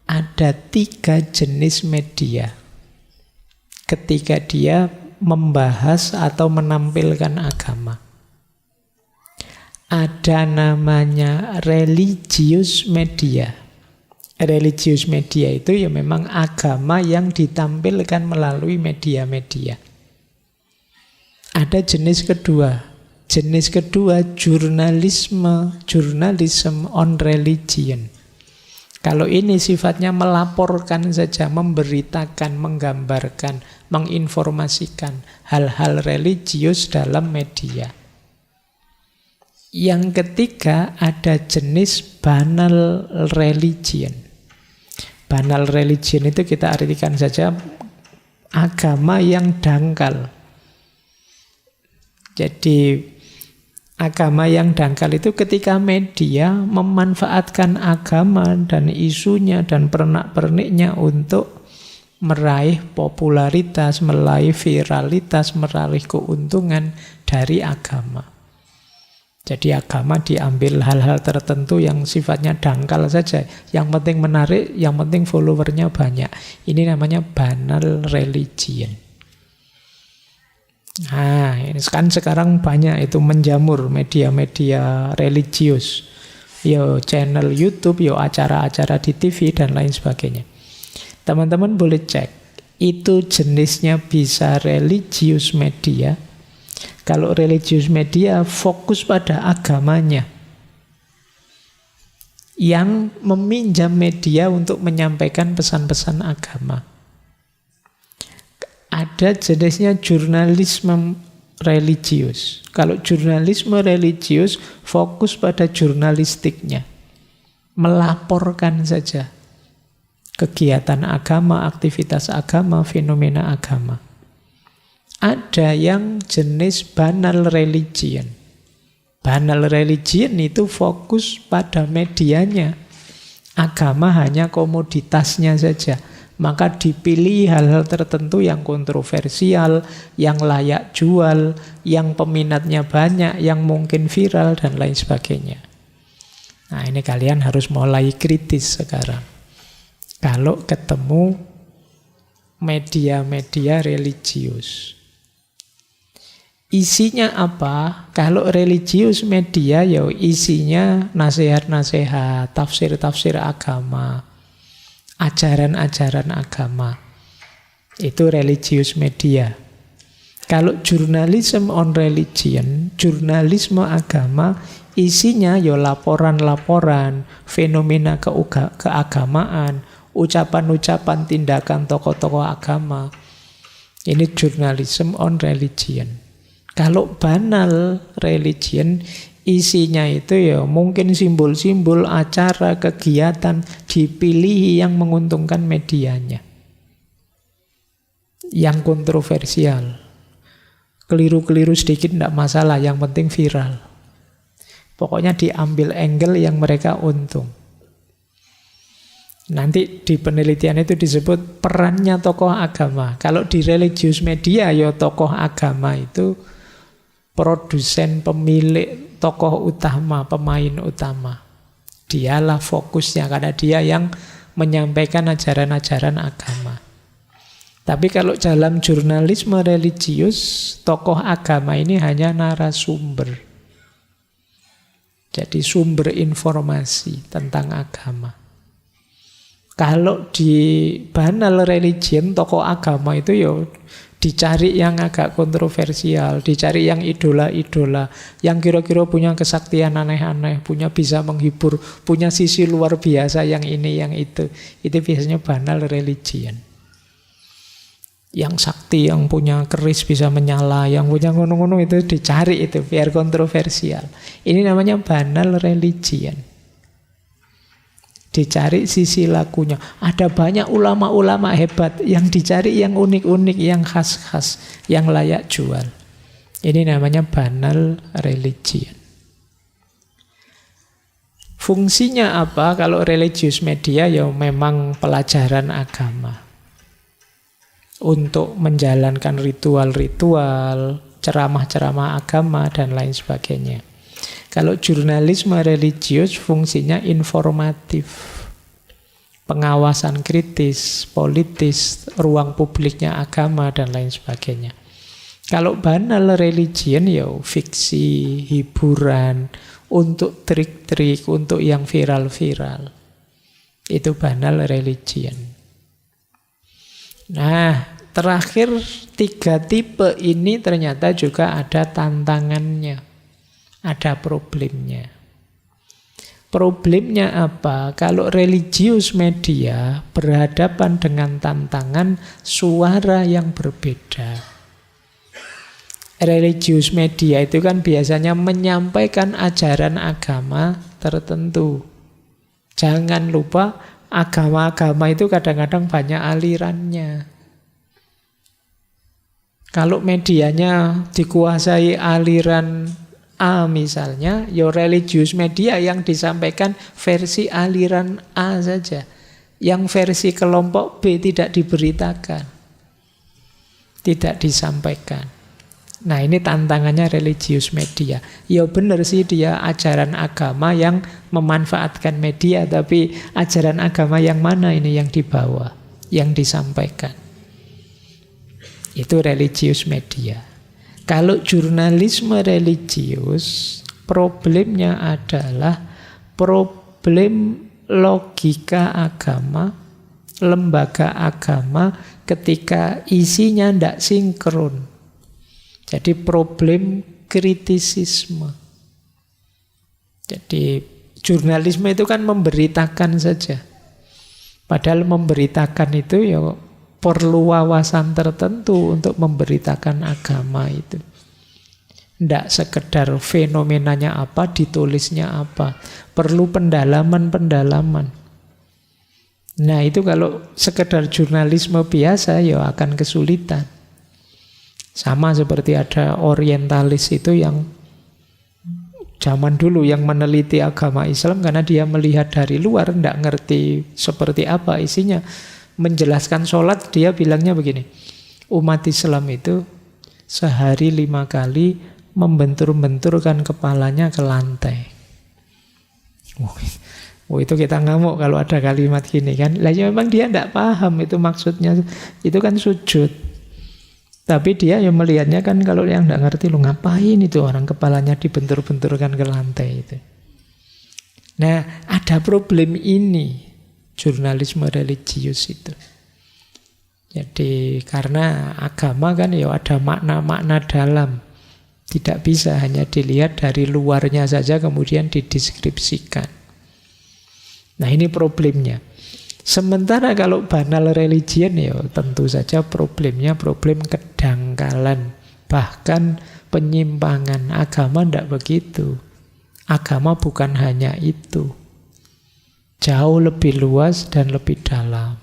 Ada 3 jenis media. Ketika dia membahas atau menampilkan agama. Ada namanya religious media. Religious media itu ya memang agama yang ditampilkan melalui media-media. Ada jenis kedua. Jenis kedua jurnalisme, journalism on religion. Kalau ini sifatnya melaporkan saja, memberitakan, menggambarkan, menginformasikan hal-hal religius dalam media. Yang ketiga ada jenis banal religion. Banal religion itu kita artikan saja agama yang dangkal. Jadi agama yang dangkal itu ketika media memanfaatkan agama dan isunya dan pernak-perniknya untuk meraih popularitas, meraih viralitas, meraih keuntungan dari agama. Jadi agama diambil hal-hal tertentu yang sifatnya dangkal saja. Yang penting menarik, yang penting followernya banyak. Ini namanya banal religion. Nah, ini kan sekarang banyak itu menjamur media-media religius. Yo channel YouTube, yo acara-acara di TV dan lain sebagainya. Teman-teman boleh cek. Itu jenisnya bisa religius media. Kalau religius media fokus pada agamanya. Yang meminjam media untuk menyampaikan pesan-pesan agama. Ada jenisnya jurnalisme religius. Kalau jurnalisme religius fokus pada jurnalistiknya. Melaporkan saja kegiatan agama, aktivitas agama, fenomena agama. Ada yang jenis banal religion. Banal religion itu fokus pada medianya. Agama hanya komoditasnya saja. Maka dipilih hal-hal tertentu yang kontroversial, yang layak jual, yang peminatnya banyak, yang mungkin viral, dan lain sebagainya. Nah, ini kalian harus mulai kritis sekarang. Kalau ketemu media-media religius. Isinya apa? Kalau religius media, ya isinya nasihat-nasihat, tafsir-tafsir agama, ajaran-ajaran agama. Itu religius media. Kalau journalism on religion, jurnalisme agama, isinya ya laporan-laporan, fenomena keagamaan, ucapan-ucapan, tindakan tokoh-tokoh agama. Ini journalism on religion. Kalau banal religion, isinya itu ya mungkin simbol-simbol, acara, kegiatan, dipilih yang menguntungkan medianya. Yang kontroversial. Keliru-keliru sedikit tidak masalah, yang penting viral. Pokoknya diambil angle yang mereka untung. Nanti di penelitian itu disebut perannya tokoh agama. Kalau di religius media, ya tokoh agama itu produsen, pemilik, tokoh utama, pemain utama. Dialah fokusnya karena dia yang menyampaikan ajaran-ajaran agama. Tapi kalau dalam jurnalisme religius, tokoh agama ini hanya narasumber. Jadi sumber informasi tentang agama. Kalau di banal religion, tokoh agama itu ya dicari yang agak kontroversial, dicari yang idola-idola, yang kira-kira punya kesaktian aneh-aneh, punya bisa menghibur, punya sisi luar biasa yang ini, yang itu. Itu biasanya banal religion. Yang sakti, yang punya keris bisa menyala, yang punya ngono-ngono itu dicari itu, biar kontroversial. Ini namanya banal religion. Dicari sisi lakunya. Ada banyak ulama-ulama hebat yang dicari yang unik-unik, yang khas-khas, yang layak jual. Ini namanya banal religion. Fungsinya apa? Kalau religius media ya memang pelajaran agama. Untuk menjalankan ritual-ritual, ceramah-ceramah agama, dan lain sebagainya. Kalau jurnalisme religius fungsinya informatif, pengawasan kritis, politis, ruang publiknya agama, dan lain sebagainya. Kalau banal religion ya fiksi, hiburan, untuk trik-trik, untuk yang viral-viral. Itu banal religion. Nah, terakhir 3 tipe ini ternyata juga ada tantangannya. Ada problemnya. Problemnya apa? Kalau religius media berhadapan dengan tantangan suara yang berbeda. Religius media itu kan biasanya menyampaikan ajaran agama tertentu. Jangan lupa agama-agama itu kadang-kadang banyak alirannya. Kalau medianya dikuasai aliran A misalnya, ya religius media yang disampaikan versi aliran A saja. Yang versi kelompok B tidak diberitakan, tidak disampaikan. Nah, ini tantangannya religius media. Ya benar sih, dia ajaran agama yang memanfaatkan media, tapi ajaran agama yang mana ini yang dibawa, yang disampaikan? Itu religius media. Kalau jurnalisme religius, problemnya adalah problem logika agama, lembaga agama ketika isinya tidak sinkron. Jadi problem kritisisme. Jadi jurnalisme itu kan memberitakan saja. Padahal memberitakan itu ya perlu wawasan tertentu untuk memberitakan agama itu. Tidak sekedar fenomenanya apa, ditulisnya apa. Perlu pendalaman-pendalaman. Nah itu kalau sekedar jurnalisme biasa ya akan kesulitan. Sama seperti ada orientalis itu yang zaman dulu yang meneliti agama Islam karena dia melihat dari luar, tidak ngerti seperti apa isinya. Menjelaskan sholat dia bilangnya begini, umat Islam itu sehari 5 kali membentur-benturkan kepalanya ke lantai. Oh, itu kita ngamuk kalau ada kalimat gini kan. Lah ya memang dia tidak paham itu maksudnya, itu kan sujud. Tapi dia yang melihatnya kan kalau yang tidak ngerti, lu ngapain itu orang kepalanya dibentur-benturkan ke lantai itu. Nah, ada problem ini jurnalisme religius itu. Jadi karena agama kan ya ada makna-makna dalam. Tidak bisa hanya dilihat dari luarnya saja kemudian dideskripsikan. Nah, ini problemnya. Sementara kalau banal religion ya tentu saja problemnya problem kedangkalan, bahkan penyimpangan. Agama tidak begitu. Agama bukan hanya itu. Jauh lebih luas dan lebih dalam.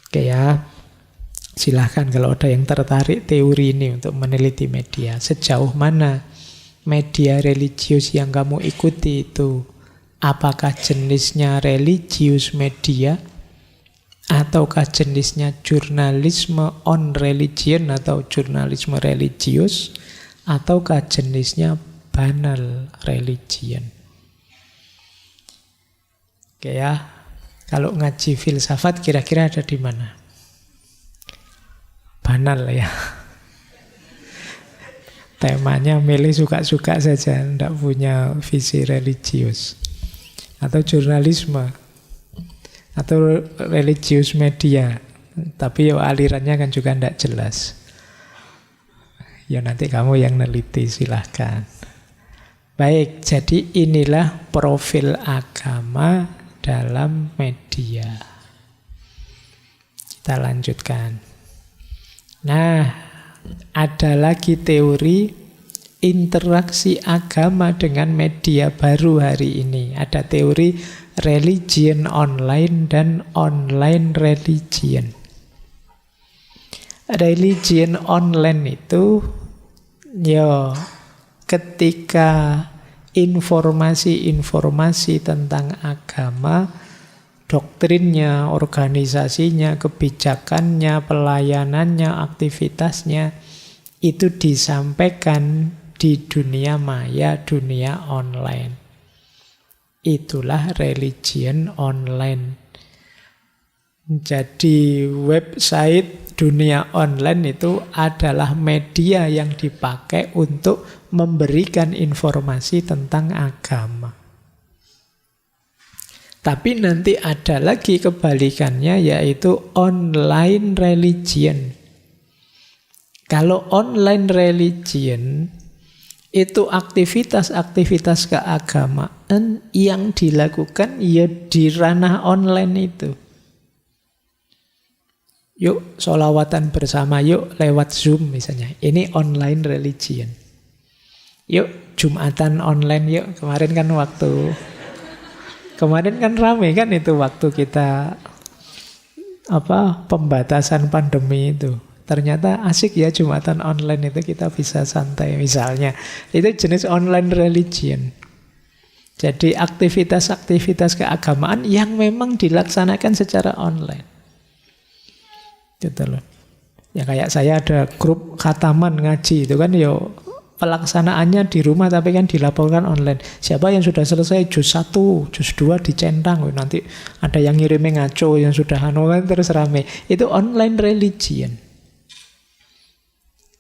Oke ya, silahkan kalau ada yang tertarik teori ini untuk meneliti media. Sejauh mana media religius yang kamu ikuti itu? Apakah jenisnya religius media ataukah jenisnya jurnalisme on religion atau jurnalisme religius ataukah jenisnya banal religion? Oke ya, kalau ngaji filsafat kira-kira ada di mana? Banal ya. Temanya milih suka-suka saja, tidak punya visi religius. Atau jurnalisme atau religius media, tapi ya alirannya kan juga tidak jelas. Ya nanti kamu yang neliti, silahkan. Baik, jadi inilah profil agama dalam media. Kita lanjutkan. Nah, ada lagi teori interaksi agama dengan media baru hari ini. Ada teori religion online dan online religion. Religion online itu ya ketika informasi-informasi tentang agama, doktrinnya, organisasinya, kebijakannya, pelayanannya, aktivitasnya itu disampaikan di dunia maya, dunia online. Itulah religion online. Jadi website dunia online itu adalah media yang dipakai untuk memberikan informasi tentang agama. Tapi nanti ada lagi kebalikannya, yaitu online religion. Kalau online religion itu aktivitas-aktivitas keagamaan yang dilakukan ya di ranah online itu. Yuk sholawatan bersama, yuk lewat Zoom misalnya. Ini online religion. Yuk Jumatan online, yuk. Kemarin kan rame kan itu waktu kita pembatasan pandemi itu. Ternyata asik ya Jumatan online itu, kita bisa santai misalnya. Itu jenis online religion. Jadi aktivitas-aktivitas keagamaan yang memang dilaksanakan secara online. Gitu loh. Ya kayak saya ada grup khataman ngaji itu kan ya pelaksanaannya di rumah tapi kan dilaporkan online. Siapa yang sudah selesai juz 1, juz 2 dicentang. Nanti ada yang ngirimnya ngaco yang sudah terus rame. Itu online religion.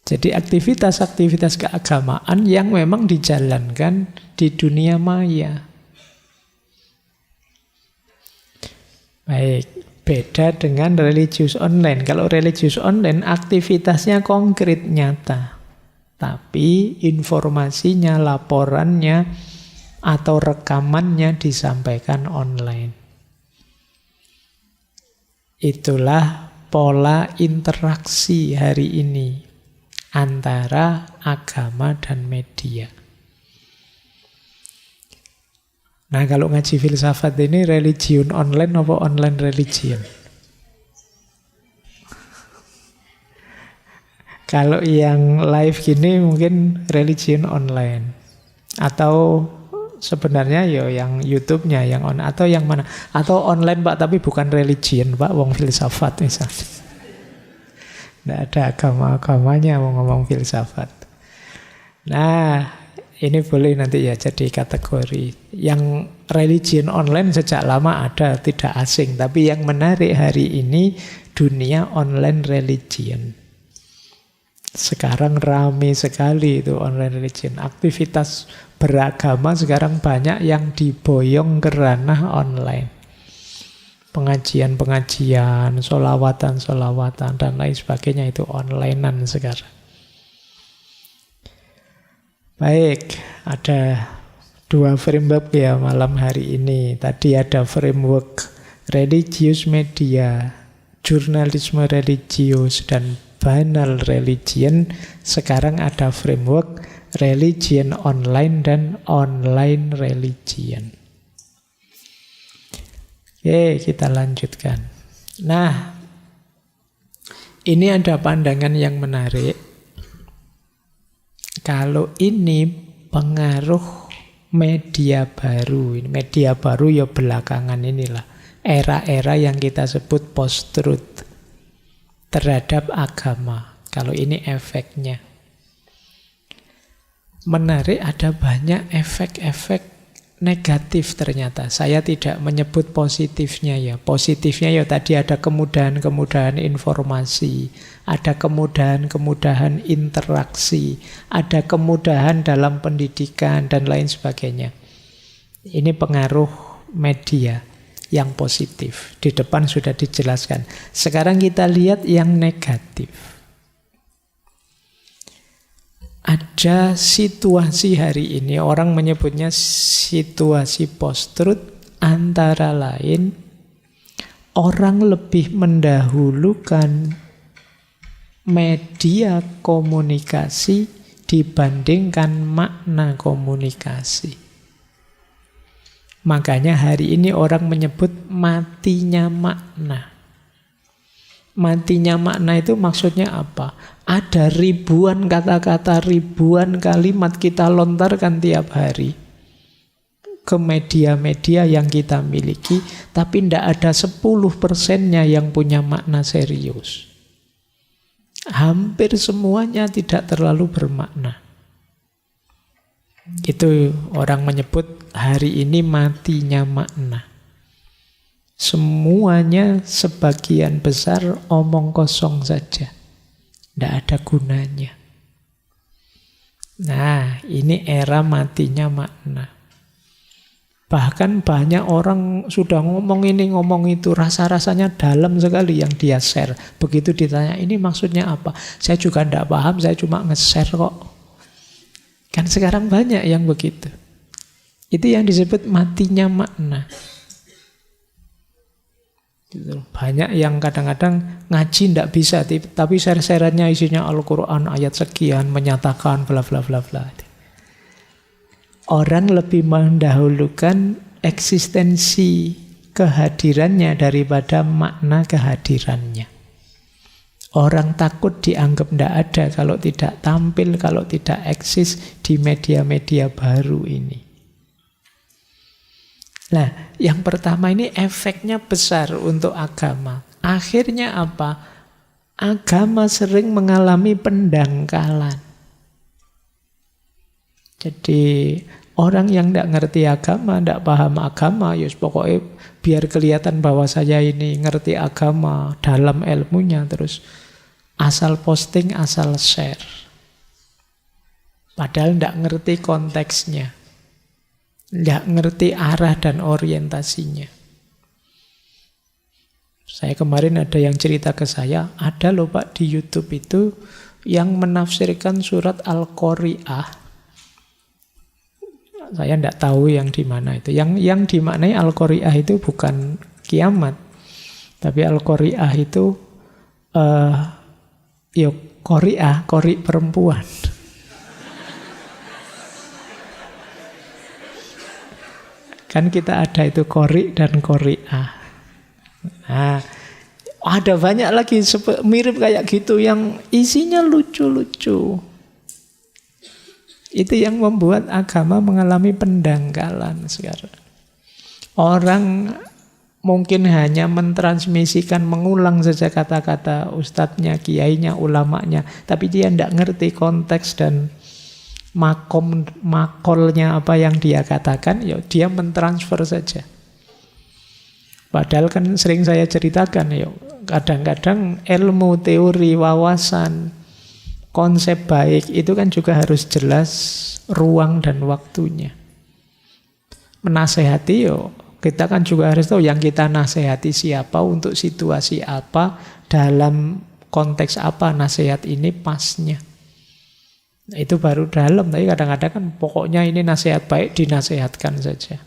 Jadi aktivitas-aktivitas keagamaan yang memang dijalankan di dunia maya. Baik, beda dengan religius online. Kalau religius online aktivitasnya konkret, nyata. Tapi informasinya, laporannya, atau rekamannya disampaikan online. Itulah pola interaksi hari ini antara agama dan media. Nah, kalau ngaji filsafat ini religion online apa online religion? Kalau yang live gini mungkin religion online. Atau sebenarnya ya yang YouTube-nya yang on atau yang mana? Atau online Pak tapi bukan religion Pak, wong filsafat misalnya. Tidak ada agama-agamanya mau ngomong filsafat. Nah, ini boleh nanti ya jadi kategori. Yang religion online sejak lama ada, tidak asing. Tapi yang menarik hari ini dunia online religion. Sekarang rame sekali itu online religion. Aktivitas beragama sekarang banyak yang diboyong ke ranah online. Pengajian-pengajian, solawatan-solawatan, dan lain sebagainya itu onlinean sekarang. Baik, ada 2 framework ya malam hari ini. Tadi ada framework religious media, jurnalisme religius, dan banal religion. Sekarang ada framework religion online dan online religion. Oke, kita lanjutkan. Nah, ini ada pandangan yang menarik. Kalau ini pengaruh media baru. Media baru ya belakangan inilah. Era-era yang kita sebut post-truth terhadap agama. Kalau ini efeknya. Menarik, ada banyak efek-efek negatif ternyata. Saya tidak menyebut positifnya ya. Positifnya ya tadi ada kemudahan-kemudahan informasi, ada kemudahan-kemudahan interaksi, ada kemudahan dalam pendidikan dan lain sebagainya. Ini pengaruh media yang positif. Di depan sudah dijelaskan. Sekarang kita lihat yang negatif. Ada situasi hari ini, orang menyebutnya situasi post-truth, antara lain orang lebih mendahulukan media komunikasi dibandingkan makna komunikasi. Makanya hari ini orang menyebut matinya makna. Matinya makna itu maksudnya apa? Ada ribuan kata-kata, ribuan kalimat kita lontarkan tiap hari ke media-media yang kita miliki, tapi tidak ada 10%-nya yang punya makna serius. Hampir semuanya tidak terlalu bermakna. Itu orang menyebut hari ini matinya makna. Semuanya sebagian besar omong kosong saja. Tidak ada gunanya. Nah, ini era matinya makna. Bahkan banyak orang sudah ngomong ini, ngomong itu. Rasa-rasanya dalam sekali yang dia share. Begitu ditanya, ini maksudnya apa? Saya juga tidak paham, saya cuma nge-share kok. Kan sekarang banyak yang begitu. Itu yang disebut matinya makna. Banyak yang kadang-kadang ngaji tidak bisa, tapi share-sharannya isinya Al-Quran, ayat sekian, menyatakan bla bla bla bla. Orang lebih mendahulukan eksistensi kehadirannya daripada makna kehadirannya. Orang takut dianggap tidak ada kalau tidak tampil, kalau tidak eksis di media-media baru ini. Nah, yang pertama ini efeknya besar untuk agama. Akhirnya apa? Agama sering mengalami pendangkalan. Jadi orang yang tidak ngerti agama, tidak paham agama, ya pokoknya biar kelihatan bahwa saya ini ngerti agama dalam ilmunya, terus asal posting, asal share. Padahal tidak ngerti konteksnya. Tidak ngerti arah dan orientasinya. Saya kemarin ada yang cerita ke saya, ada loh Pak di YouTube itu yang menafsirkan surat Al-Qari'ah. Saya tidak tahu yang di mana itu. Yang dimaknai Al-Qari'ah itu bukan kiamat. Tapi Al-Qari'ah itu Qari'ah, qari perempuan. Kan kita ada itu qari dan qari'ah. Nah, ada banyak lagi mirip kayak gitu yang isinya lucu-lucu. Itu yang membuat agama mengalami pendangkalan sekarang. Orang mungkin hanya mentransmisikan, mengulang saja kata-kata ustadznya, kiainya, ulamanya, tapi dia tidak ngerti konteks dan makolnya apa yang dia katakan, ya dia mentransfer saja. Padahal kan sering saya ceritakan, ya kadang-kadang ilmu, teori, wawasan, konsep baik itu kan juga harus jelas ruang dan waktunya. Menasehati, yo kita kan juga harus tahu yang kita nasehati siapa, untuk situasi apa, dalam konteks apa nasihat ini pasnya. Nah, itu baru dalam, tapi kadang-kadang kan pokoknya ini nasihat baik, dinasehatkan saja.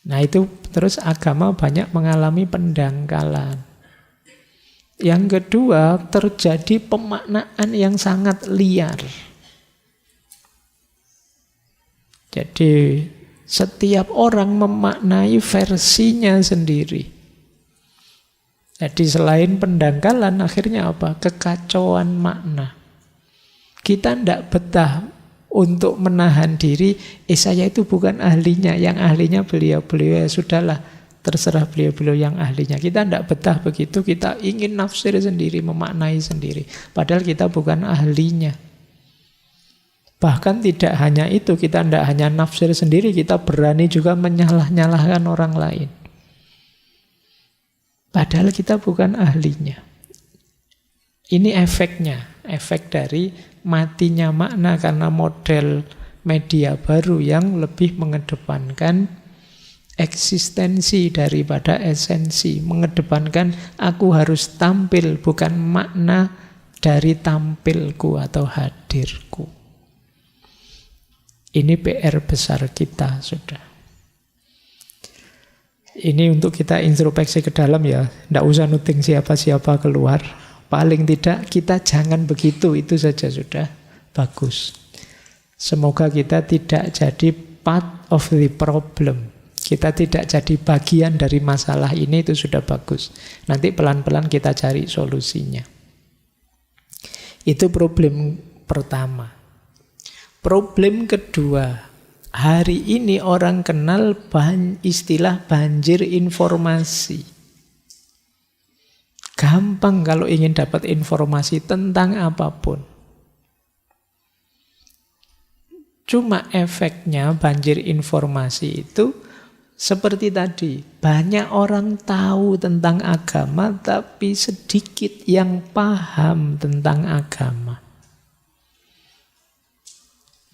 Nah itu terus agama banyak mengalami pendangkalan. Yang kedua, terjadi pemaknaan yang sangat liar. Jadi setiap orang memaknai versinya sendiri. Jadi selain pendangkalan, akhirnya apa? Kekacauan makna. Kita tidak betah untuk menahan diri, saya itu bukan ahlinya, yang ahlinya beliau-beliau, ya sudahlah, terserah beliau-beliau yang ahlinya. Kita tidak betah begitu, kita ingin nafsir sendiri, memaknai sendiri. Padahal kita bukan ahlinya. Bahkan tidak hanya itu, kita tidak hanya nafsir sendiri, kita berani juga menyalah-nyalahkan orang lain. Padahal kita bukan ahlinya. Ini efeknya, efek dari matinya makna karena model media baru yang lebih mengedepankan eksistensi daripada esensi, mengedepankan aku harus tampil, bukan makna dari tampilku atau hadirku. Ini PR besar kita sudah. Ini untuk kita introspeksi ke dalam ya, tidak usah nuting siapa-siapa keluar. Paling tidak kita jangan begitu, itu saja sudah bagus. Semoga kita tidak jadi part of the problem. Kita tidak jadi bagian dari masalah ini, itu sudah bagus. Nanti pelan-pelan kita cari solusinya. Itu problem pertama. Problem kedua, hari ini orang kenal istilah banjir informasi. Gampang kalau ingin dapat informasi tentang apapun. Cuma efeknya banjir informasi itu seperti tadi, banyak orang tahu tentang agama tapi sedikit yang paham tentang agama.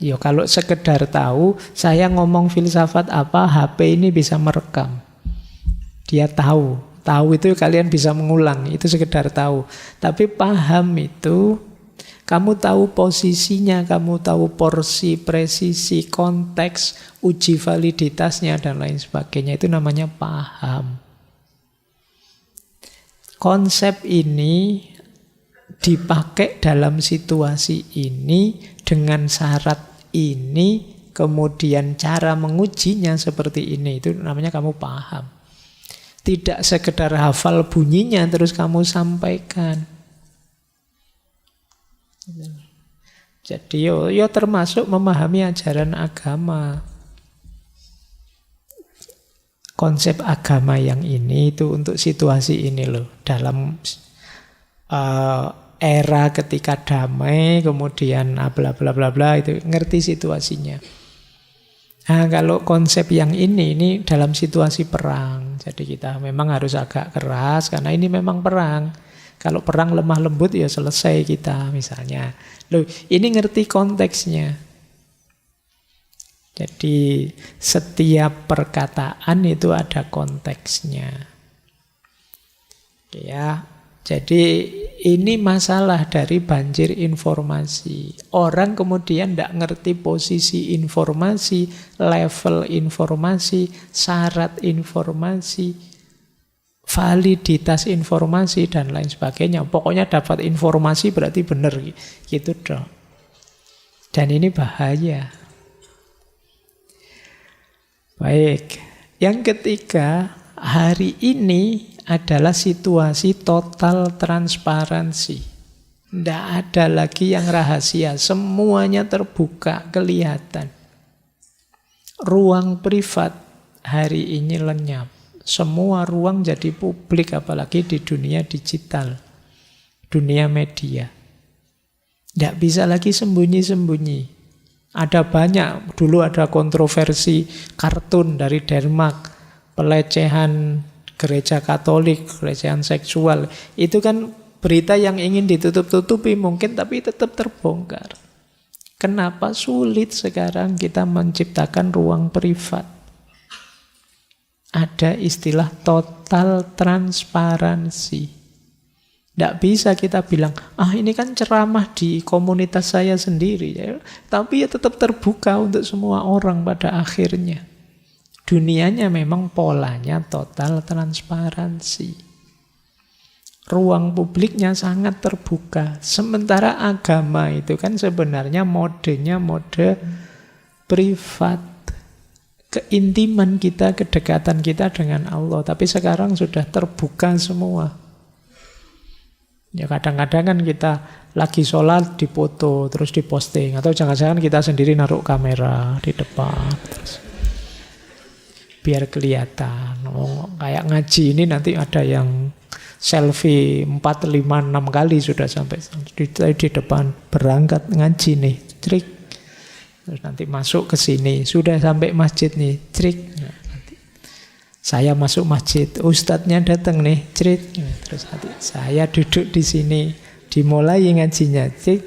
Yo, kalau sekedar tahu, saya ngomong filsafat apa, HP ini bisa merekam. Dia tahu. Tahu itu kalian bisa mengulang, itu sekedar tahu. Tapi paham itu, kamu tahu posisinya, kamu tahu porsi, presisi, konteks, uji validitasnya, dan lain sebagainya. Itu namanya paham. Konsep ini dipakai dalam situasi ini, dengan syarat ini, kemudian cara mengujinya seperti ini. Itu namanya kamu paham. Tidak sekedar hafal bunyinya terus kamu sampaikan. Jadi yo termasuk memahami ajaran agama. konsep agama yang ini itu untuk situasi ini loh. Dalam era ketika damai, kemudian bla bla bla bla, itu ngerti situasinya. Nah, kalau konsep yang ini dalam situasi perang. Jadi kita memang harus agak keras karena ini memang perang. Kalau perang lemah lembut ya selesai kita misalnya. Loh, ini ngerti konteksnya. Jadi setiap perkataan itu ada konteksnya. Ya, jadi ini masalah dari banjir informasi. Orang kemudian tidak ngerti posisi informasi, level informasi, syarat informasi, validitas informasi, dan lain sebagainya. Pokoknya dapat informasi berarti benar. Gitu dong. Dan ini bahaya. Baik, yang ketiga, hari ini adalah situasi total transparansi. Tidak ada lagi yang rahasia, semuanya terbuka, kelihatan. Ruang privat hari ini lenyap. Semua ruang jadi publik, apalagi di dunia digital, dunia media. Tidak bisa lagi sembunyi-sembunyi. Ada banyak, dulu ada kontroversi kartun dari Denmark, pelecehan gereja Katolik, pelecehan seksual. Itu kan berita yang ingin ditutup-tutupi mungkin, tapi tetap terbongkar. Kenapa sulit sekarang kita menciptakan ruang privat? Ada istilah total transparansi. Tidak bisa kita bilang, ini kan ceramah di komunitas saya sendiri. Ya. Tapi ya tetap terbuka untuk semua orang pada akhirnya. Dunianya memang polanya total transparansi. Ruang publiknya sangat terbuka. Sementara agama itu kan sebenarnya modenya mode privat. Keintiman kita, kedekatan kita dengan Allah. Tapi sekarang sudah terbuka semua. Ya kadang-kadang kan kita lagi sholat dipoto terus diposting, atau jangan-jangan kita sendiri naruh kamera di depan terus biar kelihatan. Kayak ngaji ini nanti ada yang selfie 4, 5, 6 kali sudah sampai di depan, berangkat ngaji nih, trik. Terus nanti masuk ke sini, sudah sampai masjid nih, trik. Nah, saya masuk masjid, ustadznya datang nih, cerit. Terus saya duduk di sini, dimulai ngajinya, cerit.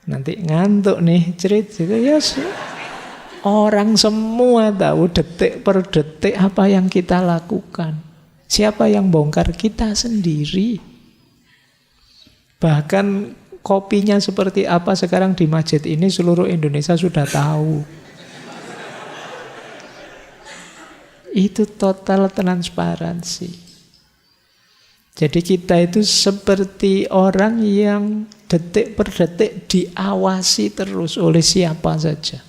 Nanti ngantuk nih, cerit. Yes. Orang semua tahu detik per detik apa yang kita lakukan. Siapa yang bongkar? Kita sendiri. Bahkan kopinya seperti apa sekarang di masjid ini seluruh Indonesia sudah tahu. Itu total transparansi. Jadi kita itu seperti orang yang detik per detik diawasi terus oleh siapa saja.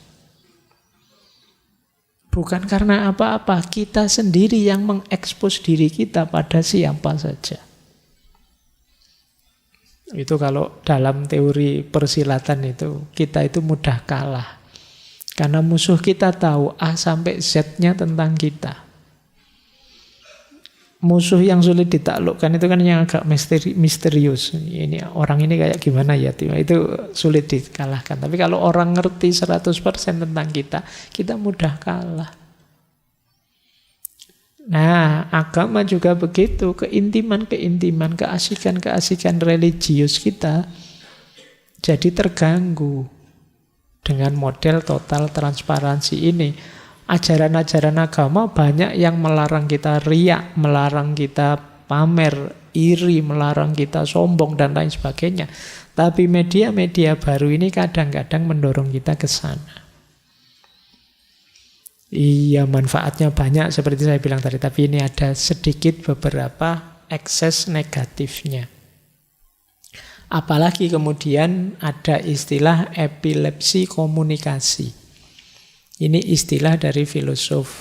Bukan karena apa-apa, kita sendiri yang mengekspos diri kita pada siapa saja. Itu kalau dalam teori persilatan itu, kita itu mudah kalah. Karena musuh kita tahu A sampai Z-nya tentang kita. Musuh yang sulit ditaklukkan itu kan yang agak misterius. Ini orang ini kayak gimana ya? Itu sulit dikalahkan. Tapi kalau orang ngerti 100% tentang kita mudah kalah. Nah, agama juga begitu. Keintiman, keasikan religius kita jadi terganggu dengan model total transparansi ini. Ajaran-ajaran agama banyak yang melarang kita riak, melarang kita pamer, iri, melarang kita sombong, dan lain sebagainya. Tapi media-media baru ini kadang-kadang mendorong kita ke sana. Iya, manfaatnya banyak seperti saya bilang tadi, tapi ini ada sedikit beberapa ekses negatifnya. Apalagi kemudian ada istilah epilepsi komunikasi. Ini istilah dari filosof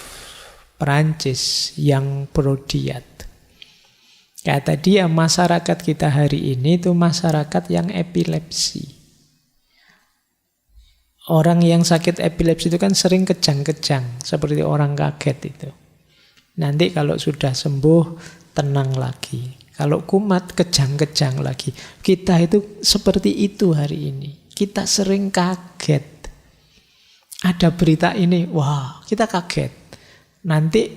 Perancis yang Brodiat. Kata dia, masyarakat kita hari ini itu masyarakat yang epilepsi. Orang yang sakit epilepsi itu kan sering kejang-kejang, seperti orang kaget itu. Nanti kalau sudah sembuh, tenang lagi. Kalau kumat, kejang-kejang lagi. Kita itu seperti itu hari ini. Kita sering kaget. Ada berita ini, wah kita kaget. Nanti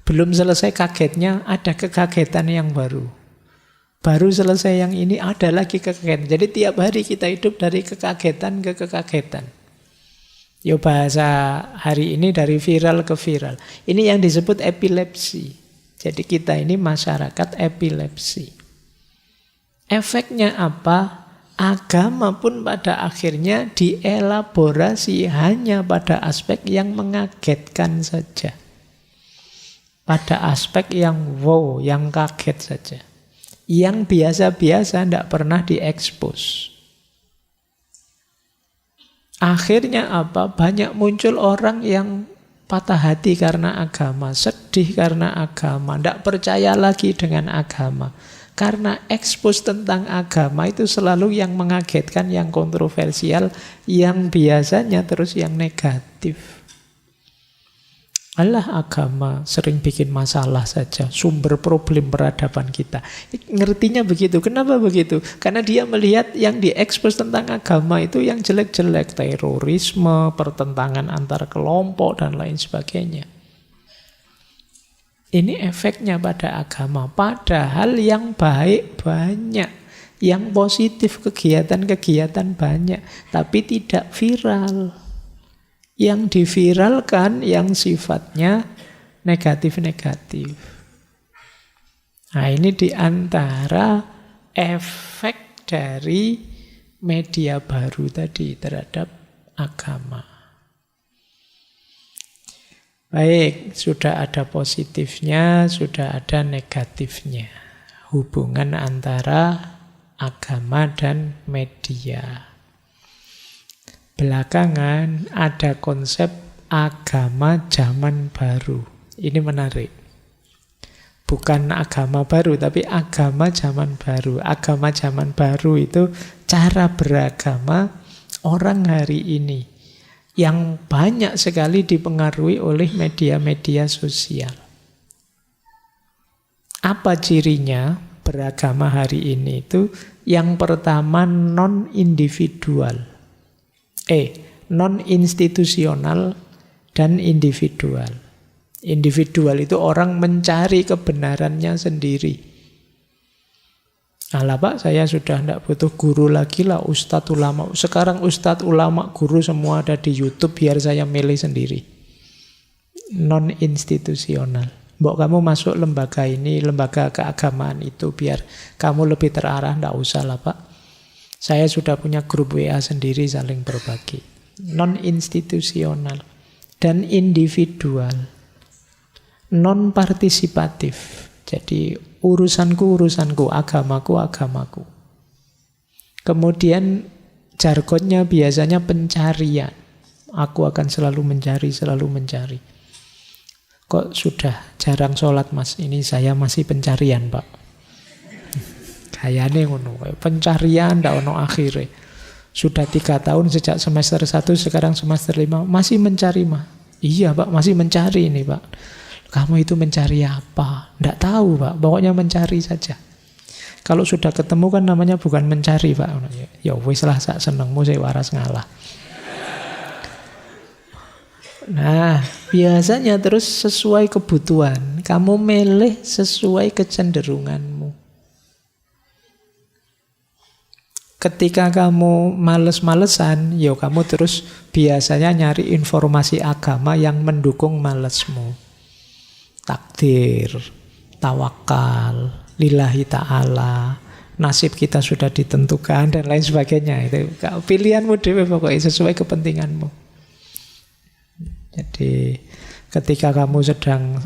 belum selesai kagetnya, ada kekagetan yang baru. Baru selesai yang ini, ada lagi kekagetan. Jadi tiap hari kita hidup dari kekagetan ke kekagetan. Yo bahasa hari ini dari viral ke viral. Ini yang disebut epilepsi. Jadi kita ini masyarakat epilepsi. Efeknya apa? Agama pun pada akhirnya dielaborasi hanya pada aspek yang mengagetkan saja. Pada aspek yang wow, yang kaget saja. Yang biasa-biasa tidak pernah diekspos. Akhirnya apa? Banyak muncul orang yang patah hati karena agama, sedih karena agama, tidak percaya lagi dengan agama. Karena ekspos tentang agama itu selalu yang mengagetkan, yang kontroversial, yang biasanya terus yang negatif. Alah, agama sering bikin masalah saja, sumber problem peradaban kita. Ngertinya begitu. Kenapa begitu? Karena dia melihat yang diekspos tentang agama itu yang jelek-jelek, terorisme, pertentangan antar kelompok, dan lain sebagainya. Ini efeknya pada agama. Padahal yang baik banyak, yang positif kegiatan-kegiatan banyak, tapi tidak viral. Yang diviralkan yang sifatnya negatif-negatif. Nah, ini diantara efek dari media baru tadi terhadap agama. Baik, sudah ada positifnya, sudah ada negatifnya. Hubungan antara agama dan media. Belakangan ada konsep agama zaman baru. Ini menarik. Bukan agama baru, tapi agama zaman baru. Agama zaman baru itu cara beragama orang hari ini. Yang banyak sekali dipengaruhi oleh media-media sosial. Apa cirinya beragama hari ini itu? Yang pertama non-individual. Non-institusional dan individual. Individual itu orang mencari kebenarannya sendiri. Alah Pak, saya sudah tidak butuh guru lagi lah, ustadz ulama. Sekarang ustadz ulama guru semua ada di YouTube, biar saya milih sendiri. Non-institusional. Mbok kamu masuk lembaga ini, lembaga keagamaan itu, biar kamu lebih terarah, tidak usah lah Pak. Saya sudah punya grup WA sendiri saling berbagi. Non-institusional dan individual. Non-partisipatif. Jadi urusanku, agamaku. Kemudian jargonnya biasanya pencarian. Aku akan selalu mencari. Kok sudah jarang sholat Mas? Ini saya masih pencarian Pak. Kayaknya ngono, pencarian ndak ono akhire. Sudah 3 tahun sejak semester 1, sekarang semester 5, masih mencari mah. Iya Pak, masih mencari ini Pak. Kamu itu mencari apa? Ndak tahu Pak, pokoknya mencari saja. Kalau sudah ketemu kan namanya bukan mencari Pak. Ya wis lah, sak senengmu sih waras ngalah. Nah, biasanya terus sesuai kebutuhan. Kamu milih sesuai kecenderunganmu. Ketika kamu males-malesan, ya kamu terus biasanya nyari informasi agama yang mendukung malesmu. Takdir, tawakal, lillahi ta'ala, nasib kita sudah ditentukan, dan lain sebagainya. Itu pilihanmu dewe pokoknya sesuai kepentinganmu. Jadi ketika kamu sedang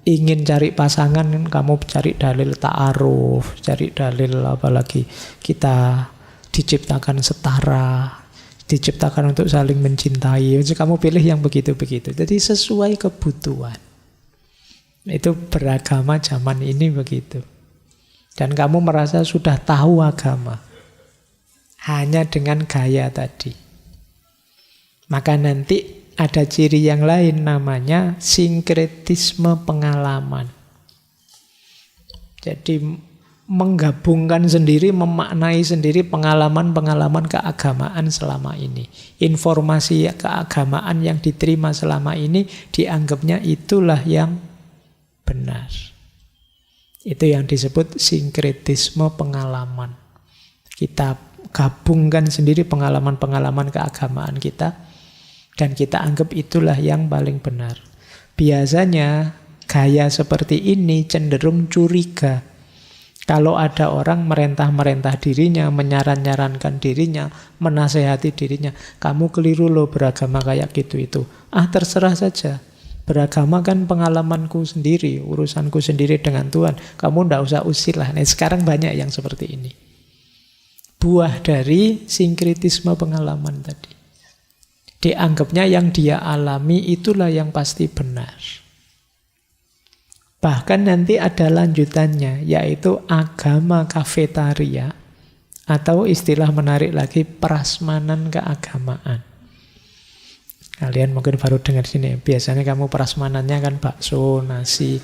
ingin cari pasangan, kamu cari dalil ta'aruf, cari dalil apalagi kita diciptakan setara, diciptakan untuk saling mencintai. Jadi kamu pilih yang begitu-begitu. Jadi sesuai kebutuhan. Itu beragama zaman ini begitu. Dan kamu merasa sudah tahu agama hanya dengan gaya tadi. Maka nanti Ada ciri yang lain namanya sinkretisme pengalaman. Jadi menggabungkan sendiri, memaknai sendiri pengalaman-pengalaman keagamaan selama ini. Informasi keagamaan yang diterima selama ini dianggapnya itulah yang benar. Itu yang disebut sinkretisme pengalaman. Kita gabungkan sendiri pengalaman-pengalaman keagamaan kita dan kita anggap itulah yang paling benar. Biasanya gaya seperti ini cenderung curiga. Kalau ada orang merentah-merentah dirinya, menyaran-nyarankan dirinya, menasehati dirinya, kamu keliru loh beragama kayak gitu itu. Terserah saja. Beragama kan pengalamanku sendiri, urusanku sendiri dengan Tuhan. Kamu ndak usah usir lah. Nah, sekarang banyak yang seperti ini. Buah dari sinkretisme pengalaman tadi. Dianggapnya yang dia alami itulah yang pasti benar. Bahkan nanti ada lanjutannya, yaitu agama kafetaria, atau istilah menarik lagi, prasmanan keagamaan. Kalian mungkin baru dengar sini, biasanya kamu prasmanannya kan bakso, nasi.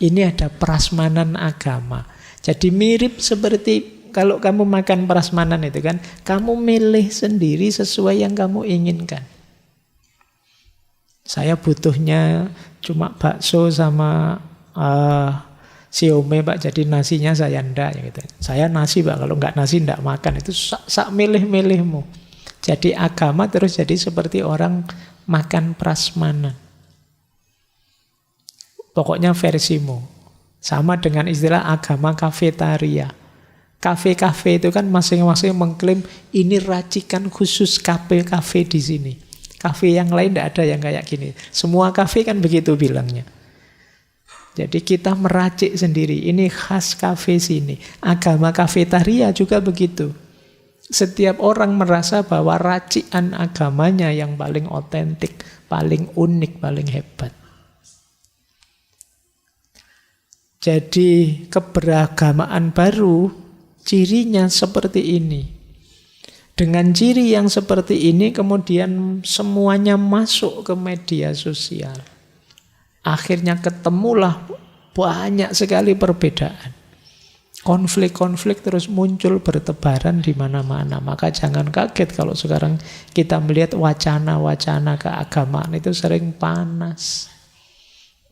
Ini ada prasmanan agama. Jadi mirip seperti kalau kamu makan prasmanan itu kan, kamu milih sendiri sesuai yang kamu inginkan. Saya butuhnya cuma bakso sama siomay Pak, jadi nasinya saya ndak gitu. Saya nasi Pak, kalau nggak nasi ndak makan. Itu sak milih-milihmu. Jadi agama terus jadi seperti orang makan prasmanan. Pokoknya versimu. Sama dengan istilah agama kafetaria. Kafe-kafe itu kan masing-masing mengklaim ini racikan khusus kafe di sini. Kafe yang lain tidak ada yang kayak gini. Semua kafe kan begitu bilangnya. Jadi kita meracik sendiri. Ini khas kafe sini. Agama kafetaria juga begitu. Setiap orang merasa bahwa racikan agamanya yang paling otentik, paling unik, paling hebat. Jadi keberagamaan baru cirinya seperti ini. Dengan ciri yang seperti ini kemudian semuanya masuk ke media sosial. Akhirnya ketemulah banyak sekali perbedaan. Konflik-konflik terus muncul bertebaran di mana-mana. Maka jangan kaget kalau sekarang kita melihat wacana-wacana keagamaan itu sering panas.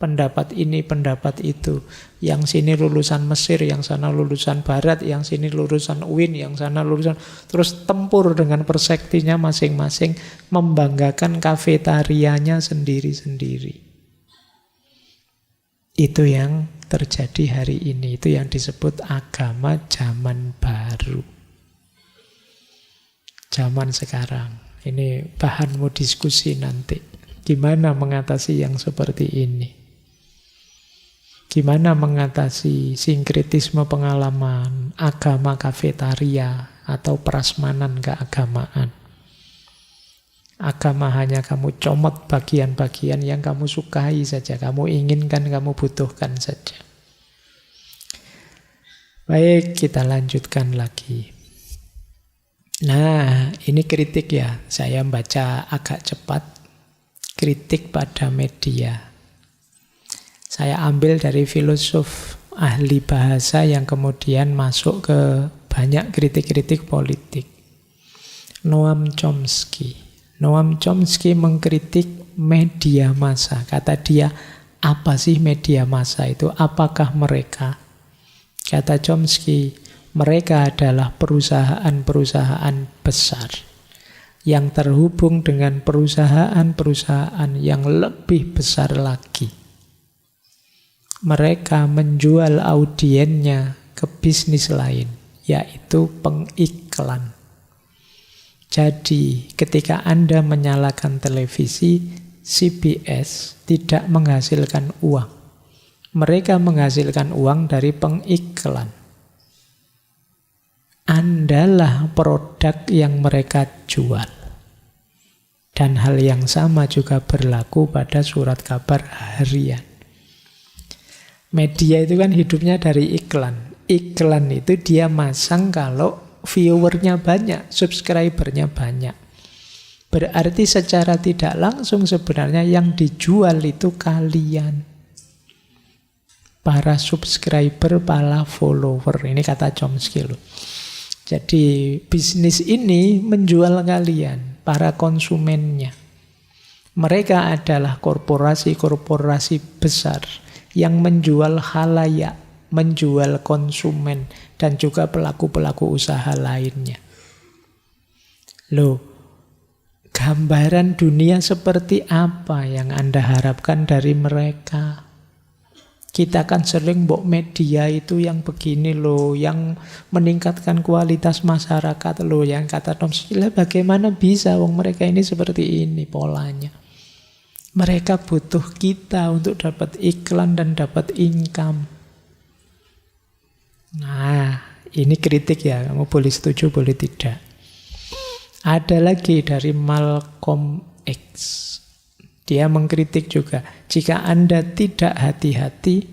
Pendapat ini, pendapat itu. Yang sini lulusan Mesir, yang sana lulusan Barat, yang sini lulusan UIN, yang sana lulusan... Terus tempur dengan persektinya masing-masing, membanggakan kafetarianya sendiri-sendiri. Itu yang terjadi hari ini. Itu yang disebut agama zaman baru. Zaman sekarang. Ini bahanmu diskusi nanti. Gimana mengatasi yang seperti ini? Gimana mengatasi sinkretisme pengalaman, agama kafetaria, atau prasmanan keagamaan? Agama hanya kamu comot bagian-bagian yang kamu sukai saja, kamu inginkan, kamu butuhkan saja. Baik, kita lanjutkan lagi. Nah, ini kritik ya. Saya baca agak cepat. Kritik pada media. Saya ambil dari filosof ahli bahasa yang kemudian masuk ke banyak kritik-kritik politik. Noam Chomsky. Noam Chomsky mengkritik media massa. Kata dia, apa sih media massa itu? Apakah mereka? Kata Chomsky, mereka adalah perusahaan-perusahaan besar yang terhubung dengan perusahaan-perusahaan yang lebih besar lagi. Mereka menjual audiennya ke bisnis lain, yaitu pengiklan. Jadi, ketika Anda menyalakan televisi, CBS tidak menghasilkan uang. Mereka menghasilkan uang dari pengiklan. Andalah produk yang mereka jual. Dan hal yang sama juga berlaku pada surat kabar harian. Media itu kan hidupnya dari iklan. Iklan itu dia masang kalau viewernya banyak, subscribernya banyak. Berarti secara tidak langsung sebenarnya yang dijual itu kalian. Para subscriber, para follower. Ini kata Chomsky loh. Jadi bisnis ini menjual kalian, para konsumennya. Mereka adalah korporasi-korporasi besar yang menjual khalayak, menjual konsumen, dan juga pelaku-pelaku usaha lainnya. Loh, gambaran dunia seperti apa yang Anda harapkan dari mereka? Kita kan sering mbok media itu yang begini loh, yang meningkatkan kualitas masyarakat loh, yang kata Chomsky, bagaimana bisa wong mereka ini seperti ini polanya. Mereka butuh kita untuk dapat iklan dan dapat income. Nah, ini kritik ya, kamu boleh setuju, boleh tidak. Ada lagi dari Malcolm X. Dia mengkritik juga, jika Anda tidak hati-hati,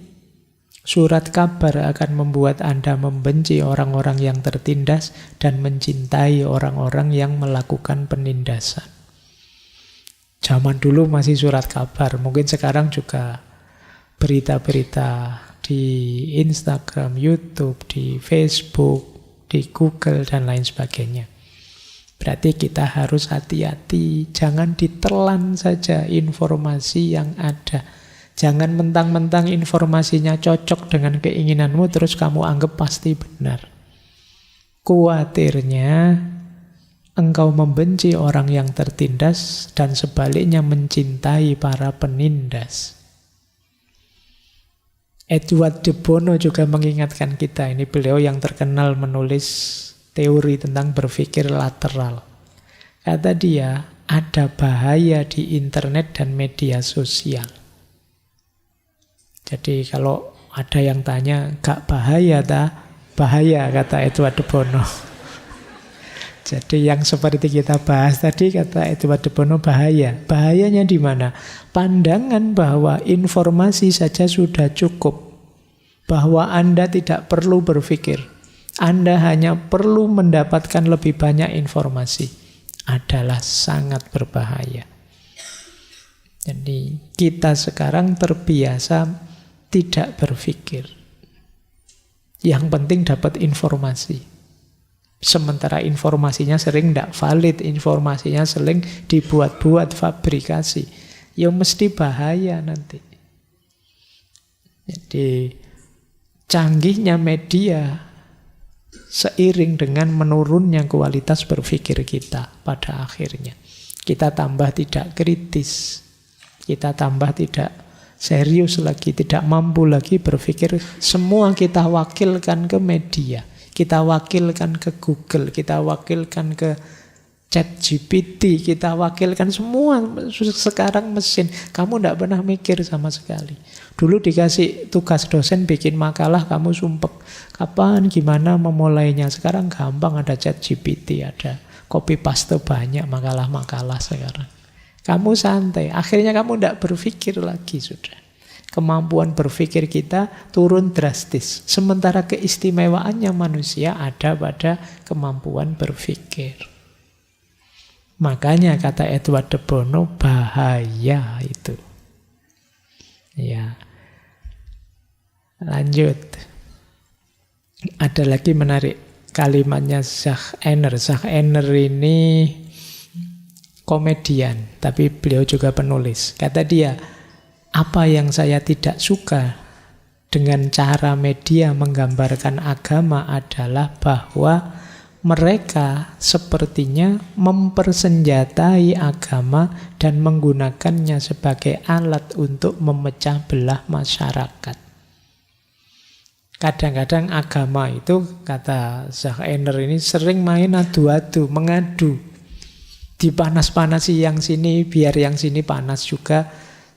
surat kabar akan membuat Anda membenci orang-orang yang tertindas dan mencintai orang-orang yang melakukan penindasan. Zaman dulu masih surat kabar, mungkin sekarang juga berita-berita di Instagram, YouTube, di Facebook, di Google, dan lain sebagainya. Berarti kita harus hati-hati, jangan ditelan saja informasi yang ada. Jangan mentang-mentang informasinya cocok dengan keinginanmu, terus kamu anggap pasti benar. Kuatirnya engkau membenci orang yang tertindas dan sebaliknya mencintai para penindas. Edward de Bono juga mengingatkan kita, ini beliau yang terkenal menulis teori tentang berpikir lateral. Kata dia, ada bahaya di internet dan media sosial. Jadi kalau ada yang tanya, gak bahaya tak? Bahaya, kata Edward de Bono. Jadi yang seperti kita bahas tadi, kata Edward de Bono, bahaya. Bahayanya di mana? Pandangan bahwa informasi saja sudah cukup. Bahwa Anda tidak perlu berpikir. Anda hanya perlu mendapatkan lebih banyak informasi. Adalah sangat berbahaya. Jadi kita sekarang terbiasa tidak berpikir. Yang penting dapat informasi. Sementara informasinya sering tidak valid, informasinya sering dibuat-buat, fabrikasi. Ya mesti bahaya nanti. Jadi canggihnya media seiring dengan menurunnya kualitas berpikir kita pada akhirnya. Kita tambah tidak kritis. Kita tambah tidak serius lagi, tidak mampu lagi berpikir. Semua kita wakilkan ke media. Kita wakilkan ke Google, kita wakilkan ke ChatGPT, kita wakilkan semua sekarang mesin. Kamu tidak pernah mikir sama sekali. Dulu dikasih tugas dosen bikin makalah, kamu sumpek. Kapan, gimana memulainya? Sekarang gampang, ada ChatGPT, ada copy paste banyak makalah-makalah sekarang. Kamu santai, akhirnya kamu tidak berpikir lagi sudah. Kemampuan berpikir kita turun drastis. Sementara keistimewaannya manusia ada pada kemampuan berpikir. Makanya kata Edward de Bono, bahaya itu. Ya. Lanjut. Ada lagi menarik kalimatnya Zach Enner. Zach Enner ini komedian, tapi beliau juga penulis. Kata dia, apa yang saya tidak suka dengan cara media menggambarkan agama adalah bahwa mereka sepertinya mempersenjatai agama dan menggunakannya sebagai alat untuk memecah belah masyarakat. Kadang-kadang agama itu, kata Zach Enner ini, sering main adu-adu, mengadu. Dipanas-panasi yang sini, biar yang sini panas juga.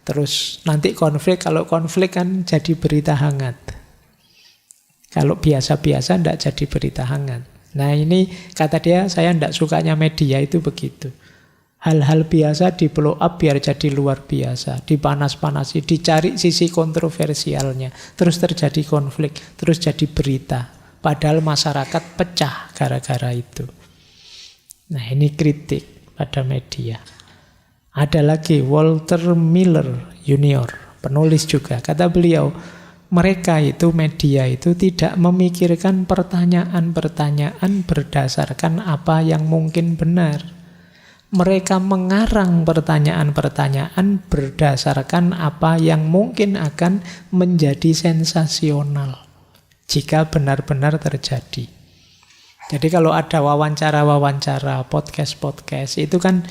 Terus nanti konflik, kalau konflik kan jadi berita hangat. Kalau biasa-biasa tidak jadi berita hangat. Nah ini kata dia, saya tidak sukanya media itu begitu. Hal-hal biasa di blow up biar jadi luar biasa. Dipanas-panasi, dicari sisi kontroversialnya. Terus terjadi konflik, terus jadi berita. Padahal masyarakat pecah gara-gara itu. Nah ini kritik. pada media. Ada lagi Walter Miller Junior, penulis juga. Kata beliau, mereka itu media itu tidak memikirkan pertanyaan-pertanyaan berdasarkan apa yang mungkin benar. Mereka mengarang pertanyaan-pertanyaan berdasarkan apa yang mungkin akan menjadi sensasional jika benar-benar terjadi. Jadi kalau ada wawancara-wawancara, podcast-podcast, itu kan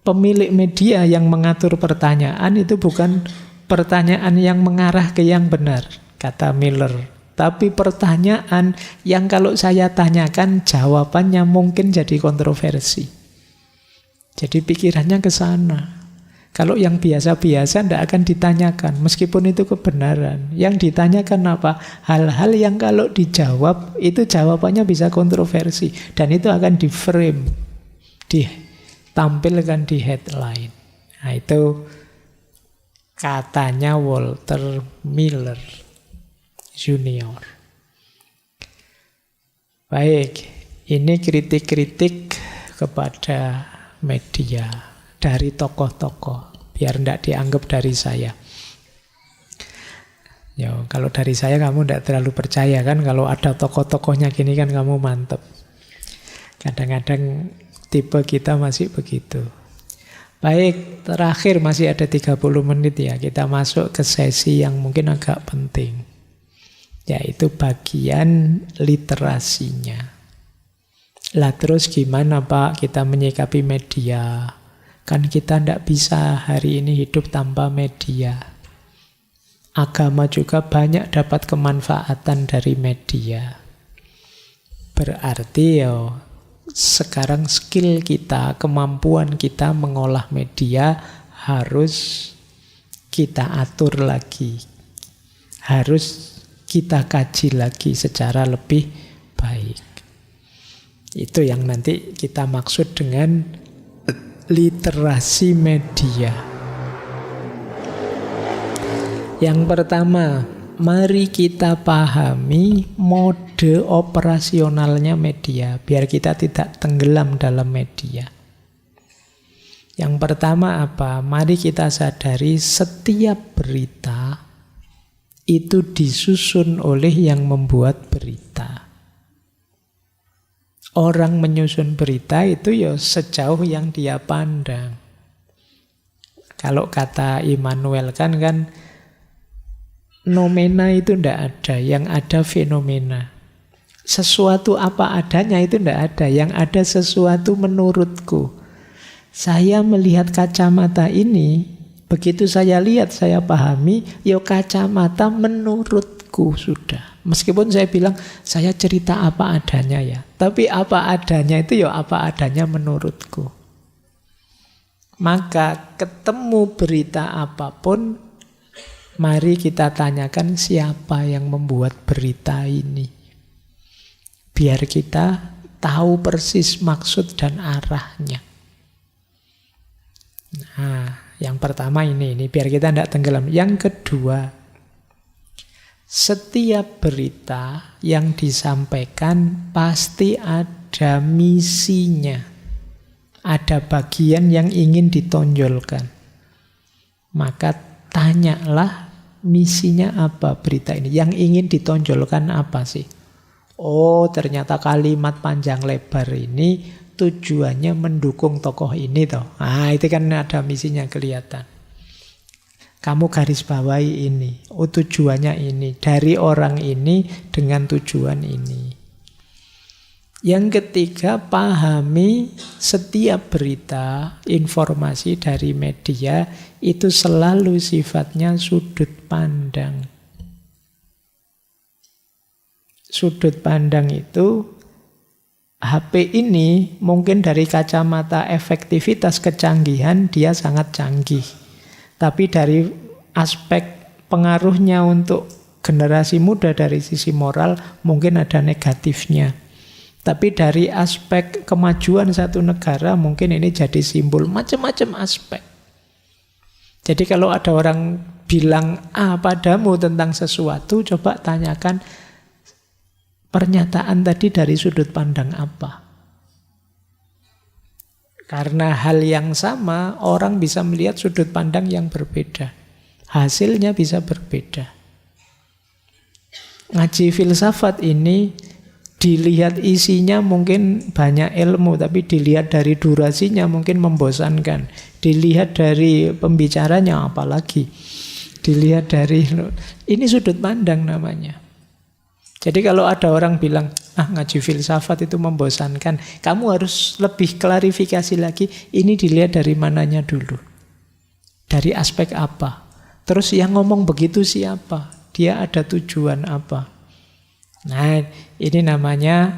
pemilik media yang mengatur pertanyaan itu bukan pertanyaan yang mengarah ke yang benar, kata Miller. Tapi pertanyaan yang kalau saya tanyakan jawabannya mungkin jadi kontroversi. Jadi pikirannya ke sana. Kalau yang biasa-biasa tidak akan ditanyakan, meskipun itu kebenaran. Yang ditanyakan apa? Hal-hal yang kalau dijawab, itu jawabannya bisa kontroversi. Dan itu akan di-frame, ditampilkan di headline. Nah itu katanya Walter Miller Junior. Baik, ini kritik-kritik kepada media dari tokoh-tokoh, biar tidak dianggap dari saya. Ya, kalau dari saya kamu tidak terlalu percaya kan, kalau ada tokoh-tokohnya gini kan kamu mantep. Kadang-kadang tipe kita masih begitu. Baik, terakhir masih ada 30 menit ya, kita masuk ke sesi yang mungkin agak penting, yaitu bagian literasinya. Lah terus gimana Pak kita menyikapi media? Kan kita tidak bisa hari ini hidup tanpa media. Agama juga banyak dapat kemanfaatan dari media. Berarti ya sekarang skill kita, kemampuan kita mengolah media harus kita atur lagi. Harus kita kaji lagi secara lebih baik. Itu yang nanti kita maksud dengan literasi media. Yang pertama, mari kita pahami mode operasionalnya media, biar kita tidak tenggelam dalam media. Yang pertama apa? Mari kita sadari setiap berita itu disusun oleh yang membuat berita. Orang menyusun berita itu ya sejauh yang dia pandang. Kalau kata Immanuel kan nomena itu tidak ada, yang ada fenomena. Sesuatu apa adanya itu tidak ada, yang ada sesuatu menurutku. Saya melihat kacamata ini, begitu saya lihat, saya pahami, ya kacamata menurutku sudah. Meskipun saya bilang, saya cerita apa adanya ya. Tapi apa adanya itu ya apa adanya menurutku. Maka ketemu berita apapun, mari kita tanyakan siapa yang membuat berita ini. Biar kita tahu persis maksud dan arahnya. Nah, yang pertama ini biar kita tidak tenggelam. Yang kedua, setiap berita yang disampaikan pasti ada misinya. Ada bagian yang ingin ditonjolkan. Maka tanyalah misinya apa berita ini. Yang ingin ditonjolkan apa sih? Oh, ternyata kalimat panjang lebar ini tujuannya mendukung tokoh ini toh. Ah, itu kan ada misinya kelihatan. Kamu garis bawahi ini. Oh, tujuannya ini. Dari orang ini dengan tujuan ini. Yang ketiga, pahami setiap berita, informasi dari media itu selalu sifatnya sudut pandang. Sudut pandang itu HP ini mungkin dari kacamata efektivitas kecanggihan dia sangat canggih. Tapi dari aspek pengaruhnya untuk generasi muda dari sisi moral mungkin ada negatifnya. Tapi dari aspek kemajuan satu negara mungkin ini jadi simbol macam-macam aspek. Jadi kalau ada orang bilang A padamu tentang sesuatu, coba tanyakan pernyataan tadi dari sudut pandang apa. Karena hal yang sama, orang bisa melihat sudut pandang yang berbeda. Hasilnya bisa berbeda. Ngaji filsafat ini dilihat isinya mungkin banyak ilmu, tapi dilihat dari durasinya mungkin membosankan. Dilihat dari pembicaranya apalagi. Dilihat dari, ini sudut pandang namanya. Jadi kalau ada orang bilang, ngaji filsafat itu membosankan, kamu harus lebih klarifikasi lagi, ini dilihat dari mananya dulu. Dari aspek apa? Terus yang ngomong begitu siapa? Dia ada tujuan apa? Nah, ini namanya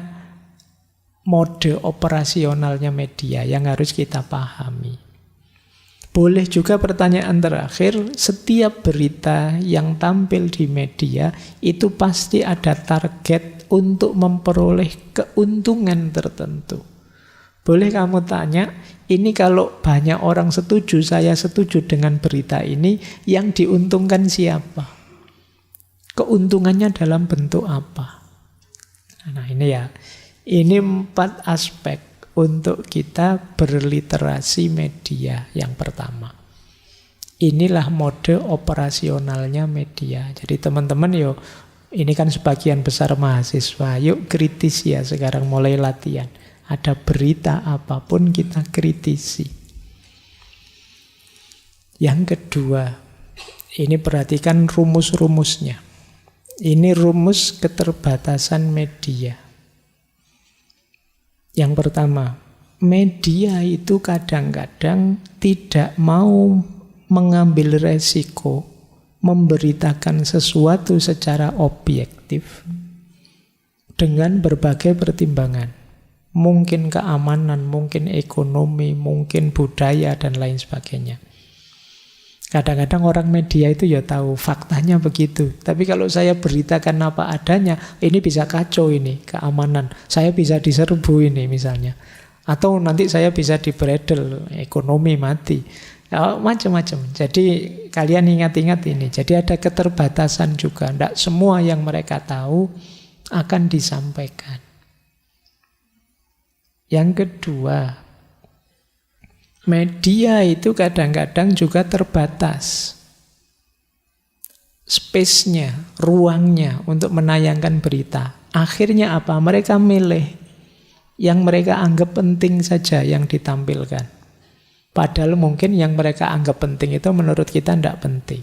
mode operasionalnya media yang harus kita pahami. Boleh juga pertanyaan terakhir, setiap berita yang tampil di media itu pasti ada target untuk memperoleh keuntungan tertentu. Boleh kamu tanya, ini kalau banyak orang setuju, saya setuju dengan berita ini, yang diuntungkan siapa? Keuntungannya dalam bentuk apa? Nah ini ya, ini 4 aspek untuk kita berliterasi media yang pertama. Inilah mode operasionalnya media. Jadi teman-teman yo, ini kan sebagian besar mahasiswa, yuk kritis ya sekarang mulai latihan. Ada berita apapun kita kritisi. Yang kedua, ini perhatikan rumus-rumusnya. Ini rumus keterbatasan media. Yang pertama, media itu kadang-kadang tidak mau mengambil resiko memberitakan sesuatu secara objektif dengan berbagai pertimbangan. Mungkin keamanan, mungkin ekonomi, mungkin budaya, dan lain sebagainya. Kadang-kadang orang media itu ya tahu faktanya begitu. Tapi kalau saya beritakan apa adanya, ini bisa kacau ini, keamanan. Saya bisa diserbu ini misalnya. Atau nanti saya bisa dibredel, ekonomi mati. Ya, macam-macam. Jadi kalian ingat-ingat ini. Jadi ada keterbatasan juga. Tidak semua yang mereka tahu akan disampaikan. Yang kedua, media itu kadang-kadang juga terbatas. Space-nya, ruangnya untuk menayangkan berita. Akhirnya apa? Mereka milih yang mereka anggap penting saja yang ditampilkan. Padahal mungkin yang mereka anggap penting itu menurut kita tidak penting.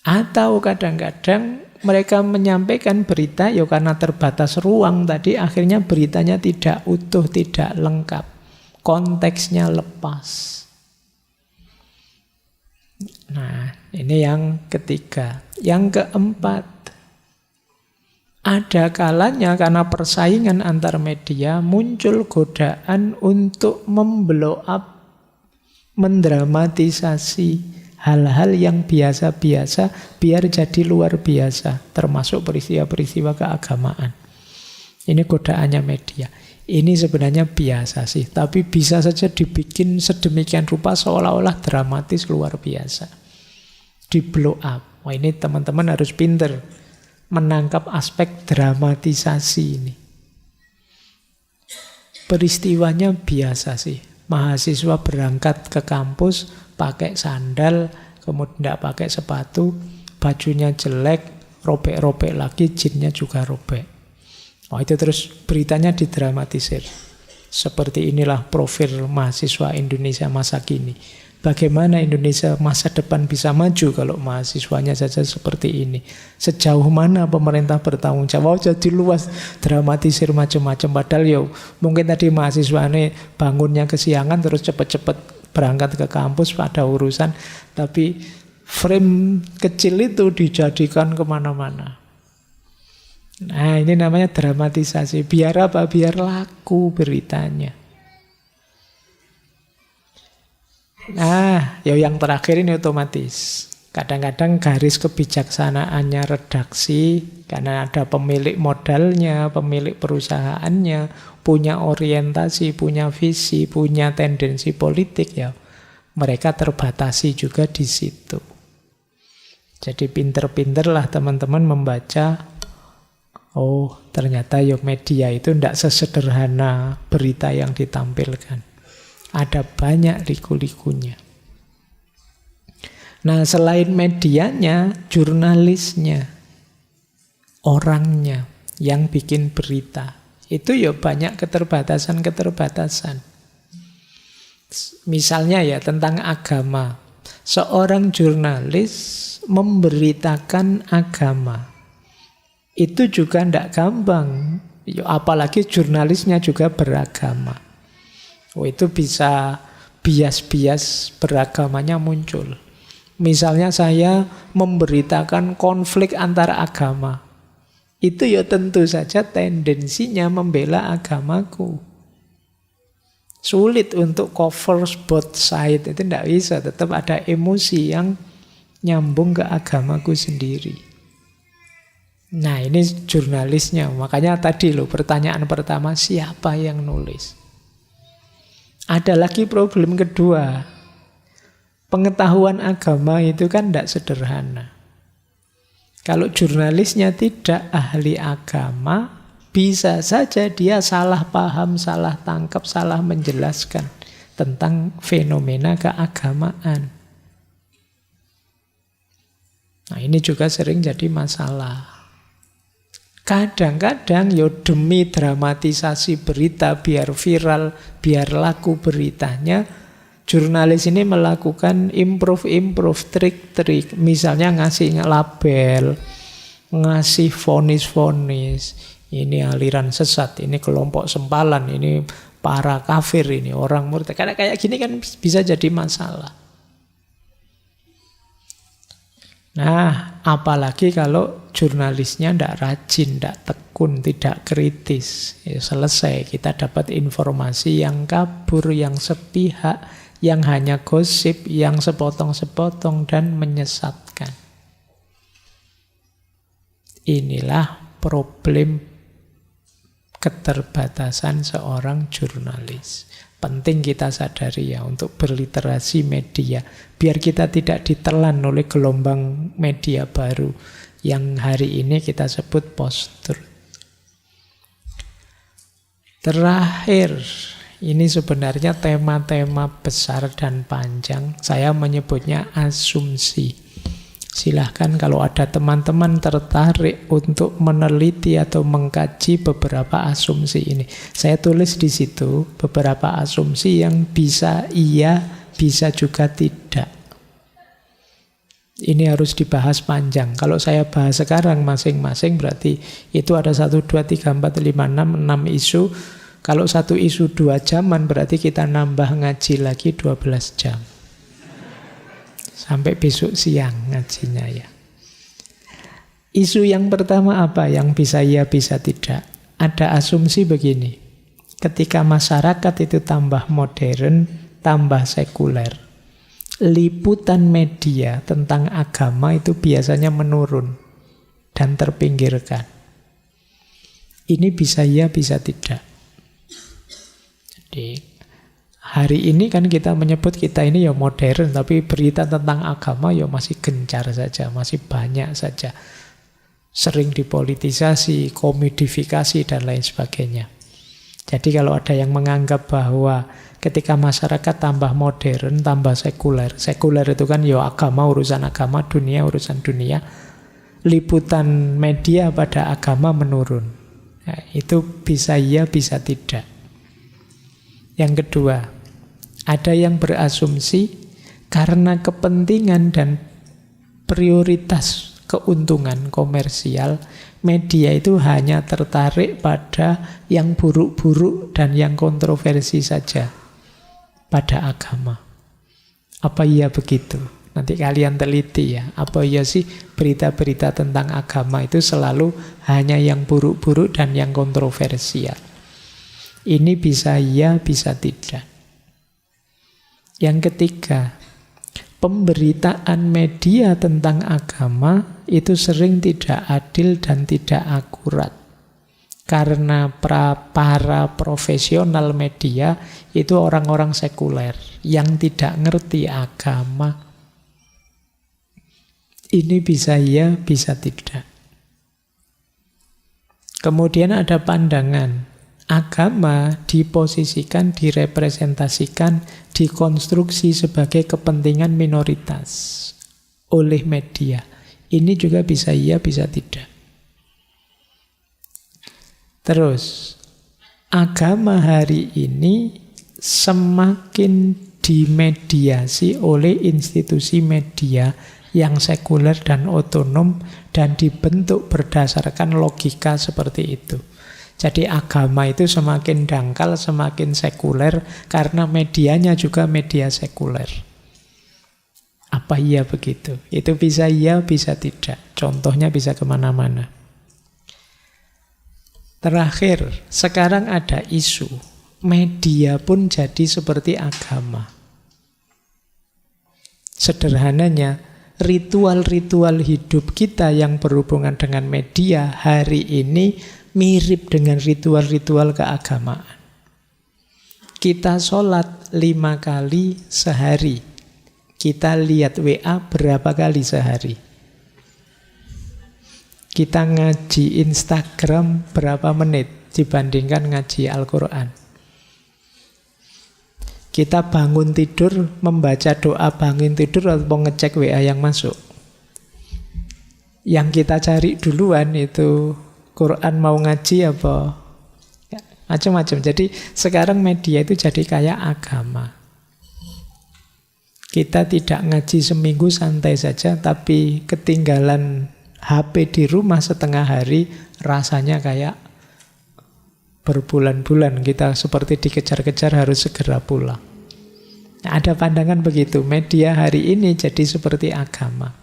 Atau kadang-kadang mereka menyampaikan berita ya karena terbatas ruang tadi, akhirnya beritanya tidak utuh, tidak lengkap. Konteksnya lepas. Nah, ini yang ketiga. Yang keempat, ada kalanya karena persaingan antar media muncul godaan untuk memblow up, mendramatisasi hal-hal yang biasa-biasa biar jadi luar biasa, termasuk peristiwa-peristiwa keagamaan. Ini godaannya media. Ini sebenarnya biasa sih, tapi bisa saja dibikin sedemikian rupa seolah-olah dramatis luar biasa. Di blow up. Wah, ini teman-teman harus pinter menangkap aspek dramatisasi ini. Peristiwanya biasa sih. Mahasiswa berangkat ke kampus pakai sandal, kemudian tidak pakai sepatu, bajunya jelek, robek-robek lagi, jinnya juga robek. Oh, itu terus beritanya didramatisir. Seperti inilah profil mahasiswa Indonesia masa kini. Bagaimana Indonesia masa depan bisa maju kalau mahasiswanya saja seperti ini? Sejauh mana pemerintah bertanggung jawab? Jadi luas, dramatisir macam-macam. Padahal ya mungkin tadi mahasiswa ini bangunnya kesiangan terus cepat-cepat berangkat ke kampus pada urusan. Tapi frame kecil itu dijadikan kemana-mana. Nah, ini namanya dramatisasi. Biar apa? Biar laku beritanya. Nah, ya yang terakhir ini otomatis. Kadang-kadang garis kebijaksanaannya redaksi, karena ada pemilik modalnya, pemilik perusahaannya, punya orientasi, punya visi, punya tendensi politik, ya mereka terbatasi juga di situ. Jadi pinter-pinterlah teman-teman membaca Oh, ternyata ya media itu tidak sesederhana berita yang ditampilkan. Ada banyak liku-likunya. Nah, selain medianya, jurnalisnya, orangnya yang bikin berita, itu ya banyak keterbatasan-keterbatasan. Misalnya ya tentang agama. Seorang jurnalis memberitakan agama. Itu juga tidak gampang. Apalagi jurnalisnya juga beragama. Oh, itu bisa bias-bias beragamanya muncul. Misalnya saya memberitakan konflik antara agama. Itu ya tentu saja tendensinya membela agamaku. Sulit untuk cover both side. Itu tidak bisa. Tetap ada emosi yang nyambung ke agamaku sendiri. Nah, ini jurnalisnya. Makanya tadi loh pertanyaan pertama, siapa yang nulis? Ada lagi problem kedua. Pengetahuan agama itu kan tidak sederhana. Kalau jurnalisnya tidak ahli agama, bisa saja dia salah paham, salah tangkap, salah menjelaskan tentang fenomena keagamaan. Nah, ini juga sering jadi masalah. Kadang-kadang ya demi dramatisasi berita biar viral, biar laku beritanya, jurnalis ini melakukan improve, trik-trik. Misalnya ngasih label, ngasih vonis-vonis. Ini aliran sesat, ini kelompok sempalan, ini para kafir, ini orang murtad. Karena kayak gini kan bisa jadi masalah. Nah, apalagi kalau jurnalisnya tidak rajin, tidak tekun, tidak kritis. Ya, selesai, kita dapat informasi yang kabur, yang sepihak, yang hanya gosip, yang sepotong-sepotong dan menyesatkan. Inilah problem keterbatasan seorang jurnalis. Penting kita sadari ya untuk berliterasi media. Biar kita tidak ditelan oleh gelombang media baru yang hari ini kita sebut post-truth. Terakhir, ini sebenarnya tema-tema besar dan panjang. Saya menyebutnya asumsi. Silahkan kalau ada teman-teman tertarik untuk meneliti atau mengkaji beberapa asumsi ini. Saya tulis di situ beberapa asumsi yang bisa iya, bisa juga tidak. Ini harus dibahas panjang. Kalau saya bahas sekarang masing-masing berarti itu ada 1, 2, 3, 4, 5, 6 isu. Kalau satu isu 2 jaman berarti kita nambah ngaji lagi 12 jam. Sampai besok siang ngajinya ya. Isu yang pertama apa yang bisa iya bisa tidak? Ada asumsi begini. Ketika masyarakat itu tambah modern, tambah sekuler, liputan media tentang agama itu biasanya menurun dan terpinggirkan. Ini bisa iya bisa tidak. Jadi hari ini kan kita menyebut kita ini ya modern, tapi berita tentang agama ya masih gencar saja, masih banyak saja. Sering dipolitisasi, komodifikasi, dan lain sebagainya. Jadi kalau ada yang menganggap bahwa ketika masyarakat tambah modern, tambah sekuler, sekuler itu kan ya agama, urusan agama, dunia, urusan dunia, liputan media pada agama menurun. Nah, itu bisa iya, bisa tidak. Yang kedua, ada yang berasumsi karena kepentingan dan prioritas keuntungan komersial, media itu hanya tertarik pada yang buruk-buruk dan yang kontroversi saja pada agama. Apa iya begitu? Nanti kalian teliti ya. Apa iya sih berita-berita tentang agama itu selalu hanya yang buruk-buruk dan yang kontroversial? Ini bisa iya, bisa tidak. Yang ketiga, pemberitaan media tentang agama itu sering tidak adil dan tidak akurat. Karena para profesional media itu orang-orang sekuler yang tidak ngerti agama. Ini bisa iya, bisa tidak. Kemudian ada pandangan agama diposisikan, direpresentasikan, dikonstruksi sebagai kepentingan minoritas oleh media. Ini juga bisa iya, bisa tidak. Terus, agama hari ini semakin dimediasi oleh institusi media yang sekuler dan otonom dan dibentuk berdasarkan logika seperti itu. Jadi agama itu semakin dangkal, semakin sekuler karena medianya juga media sekuler. Apa iya begitu? Itu bisa iya, bisa tidak. Contohnya bisa kemana-mana. Terakhir, sekarang ada isu media pun jadi seperti agama. Sederhananya, ritual-ritual hidup kita yang berhubungan dengan media hari ini mirip dengan ritual-ritual keagamaan. Kita sholat 5 kali sehari. Kita lihat WA berapa kali sehari. Kita ngaji Instagram berapa menit dibandingkan ngaji Al-Quran. Kita bangun tidur, membaca doa bangun tidur atau ngecek WA yang masuk. Yang kita cari duluan itu Quran mau ngaji apa? Ya, macam-macam. Jadi sekarang media itu jadi kayak agama. Kita tidak ngaji seminggu santai saja, tapi ketinggalan HP di rumah setengah hari, rasanya kayak berbulan-bulan kita seperti dikejar-kejar harus segera pulang. Nah, ada pandangan begitu, media hari ini jadi seperti agama.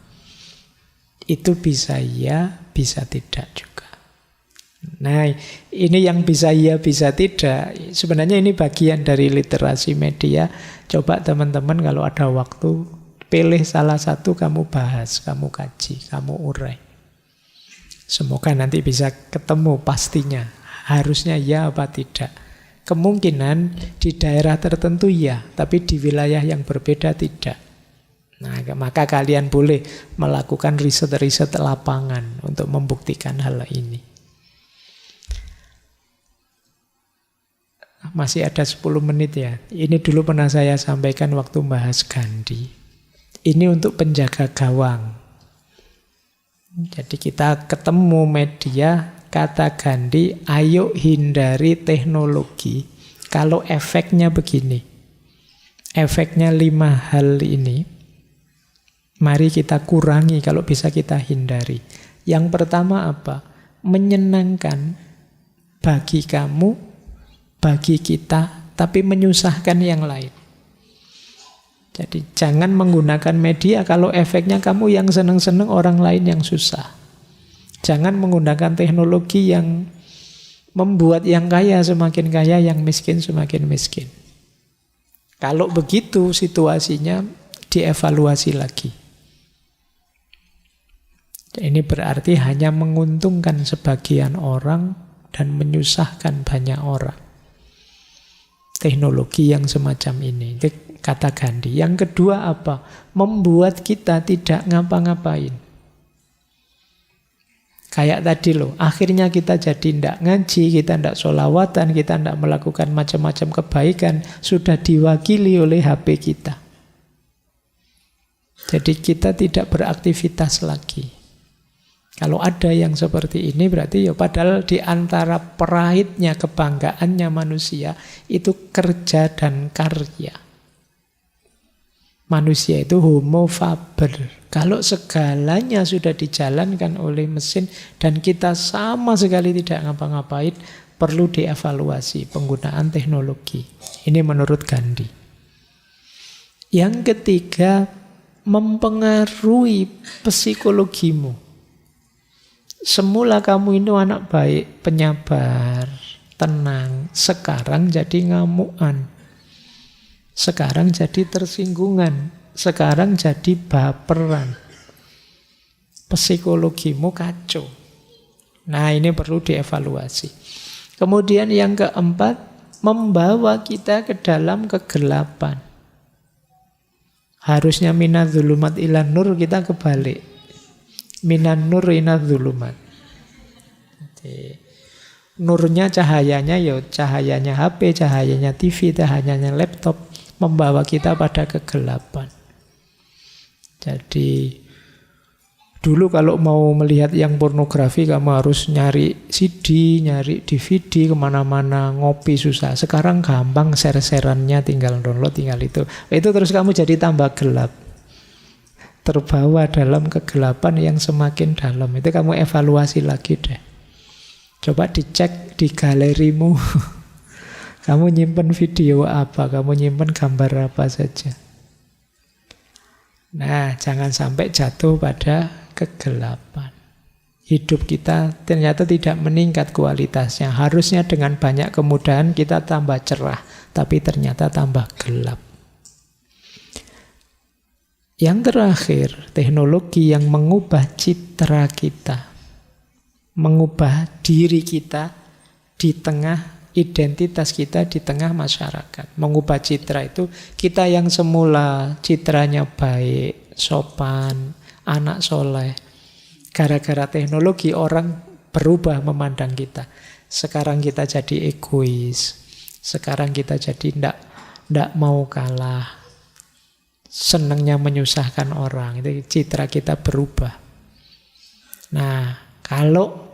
Itu bisa iya, bisa tidak juga. Nah, ini yang bisa iya, bisa tidak. Sebenarnya ini bagian dari literasi media. Coba teman-teman kalau ada waktu, pilih salah satu kamu bahas, kamu kaji, kamu urai. Semoga nanti bisa ketemu pastinya. Harusnya ya apa tidak. Kemungkinan di daerah tertentu ya, tapi di wilayah yang berbeda tidak. Nah, maka kalian boleh melakukan riset-riset lapangan untuk membuktikan hal ini. Masih ada 10 menit ya. Ini dulu pernah saya sampaikan waktu bahas Gandhi. Ini untuk penjaga gawang. Jadi kita ketemu media, kata Gandhi, ayo hindari teknologi. Kalau efeknya begini, efeknya 5 hal ini, mari kita kurangi kalau bisa kita hindari. Yang pertama apa? Menyenangkan bagi kamu, bagi kita, tapi menyusahkan yang lain. Jadi jangan menggunakan media kalau efeknya kamu yang seneng-seneng, orang lain yang susah. Jangan menggunakan teknologi yang membuat yang kaya semakin kaya, yang miskin semakin miskin. Kalau begitu situasinya dievaluasi lagi. Ini berarti hanya menguntungkan sebagian orang dan menyusahkan banyak orang. Teknologi yang semacam ini, itu kata Gandhi. Yang kedua apa? Membuat kita tidak ngapa-ngapain. Kayak tadi loh, akhirnya kita jadi tidak ngaji, kita tidak sholawatan, kita tidak melakukan macam-macam kebaikan, sudah diwakili oleh HP kita. Jadi kita tidak beraktivitas lagi. Kalau ada yang seperti ini berarti ya padahal di antara perahitnya kebanggaannya manusia itu kerja dan karya. Manusia itu homo faber. Kalau segalanya sudah dijalankan oleh mesin dan kita sama sekali tidak ngapa-ngapain, perlu dievaluasi penggunaan teknologi. Ini menurut Gandhi. Yang ketiga, mempengaruhi psikologimu. Semula kamu itu anak baik, penyabar, tenang. Sekarang jadi ngamuan. Sekarang jadi tersinggungan. Sekarang jadi baperan. Psikologimu kacau. Nah, ini perlu dievaluasi. Kemudian yang keempat, membawa kita ke dalam kegelapan. Harusnya minadz-dzulumat ilan nur, kita kebalik. Minan nur ina dzulumat. Nurnya, cahayanya, ya cahayanya HP, cahayanya TV, cahayanya laptop, membawa kita pada kegelapan. Jadi dulu kalau mau melihat yang pornografi kamu harus nyari CD, nyari DVD, kemana-mana, ngopi susah. Sekarang gampang, share-sharannya tinggal download, tinggal itu. Itu terus kamu jadi tambah gelap. Terbawa dalam kegelapan yang semakin dalam. Itu kamu evaluasi lagi deh. Coba dicek di galerimu. Kamu nyimpen video apa, kamu nyimpen gambar apa saja. Nah, jangan sampai jatuh pada kegelapan. Hidup kita ternyata tidak meningkat kualitasnya. Harusnya dengan banyak kemudahan kita tambah cerah, tapi ternyata tambah gelap. Yang terakhir, teknologi yang mengubah citra kita, mengubah diri kita di tengah identitas kita, di tengah masyarakat. Mengubah citra itu, kita yang semula citranya baik, sopan, anak soleh, gara-gara teknologi orang berubah memandang kita. Sekarang kita jadi egois, sekarang kita jadi ndak mau kalah, senangnya menyusahkan orang. Itu citra kita berubah. Nah, kalau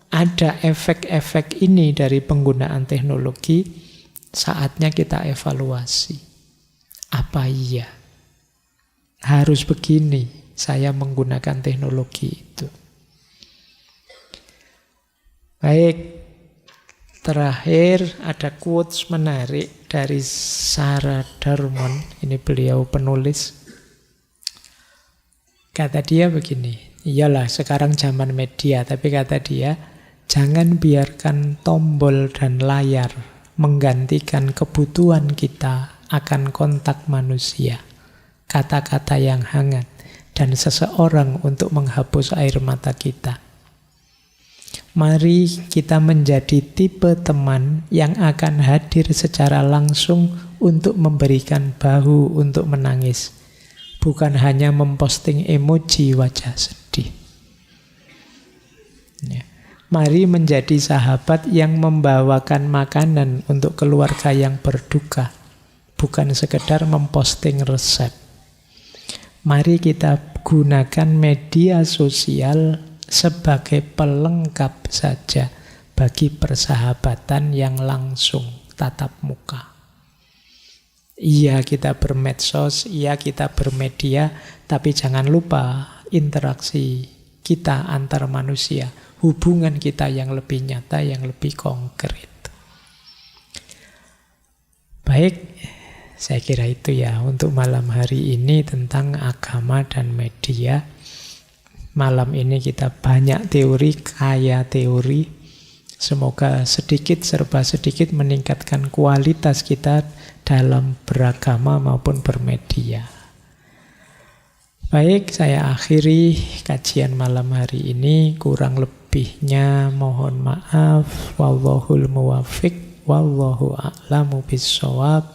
ada efek-efek ini dari penggunaan teknologi, saatnya kita evaluasi. Apa iya harus begini saya menggunakan teknologi itu? Baik, terakhir ada quotes menarik dari Sarah Darmon. Ini beliau penulis. Kata dia begini, iyalah sekarang zaman media, tapi kata dia, jangan biarkan tombol dan layar menggantikan kebutuhan kita akan kontak manusia, kata-kata yang hangat, dan seseorang untuk menghapus air mata kita. Mari kita menjadi tipe teman yang akan hadir secara langsung untuk memberikan bahu untuk menangis, bukan hanya memposting emoji wajah sedih. Ya. Mari menjadi sahabat yang membawakan makanan untuk keluarga yang berduka, bukan sekedar memposting resep. Mari kita gunakan media sosial sebagai pelengkap saja bagi persahabatan yang langsung, tatap muka. Iya, kita bermedsos, iya kita bermedia, tapi jangan lupa interaksi kita antar manusia, hubungan kita yang lebih nyata, yang lebih konkret. Baik, saya kira itu ya untuk malam hari ini tentang agama dan media. Malam ini kita banyak teori, kaya teori. Semoga sedikit serba sedikit meningkatkan kualitas kita dalam beragama maupun bermedia. Baik, saya akhiri kajian malam hari ini. Kurang lebihnya mohon maaf. Wallahul muwaffiq, wallahu a'lamu bissawab.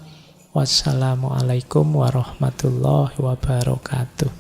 Wassalamualaikum warahmatullahi wabarakatuh.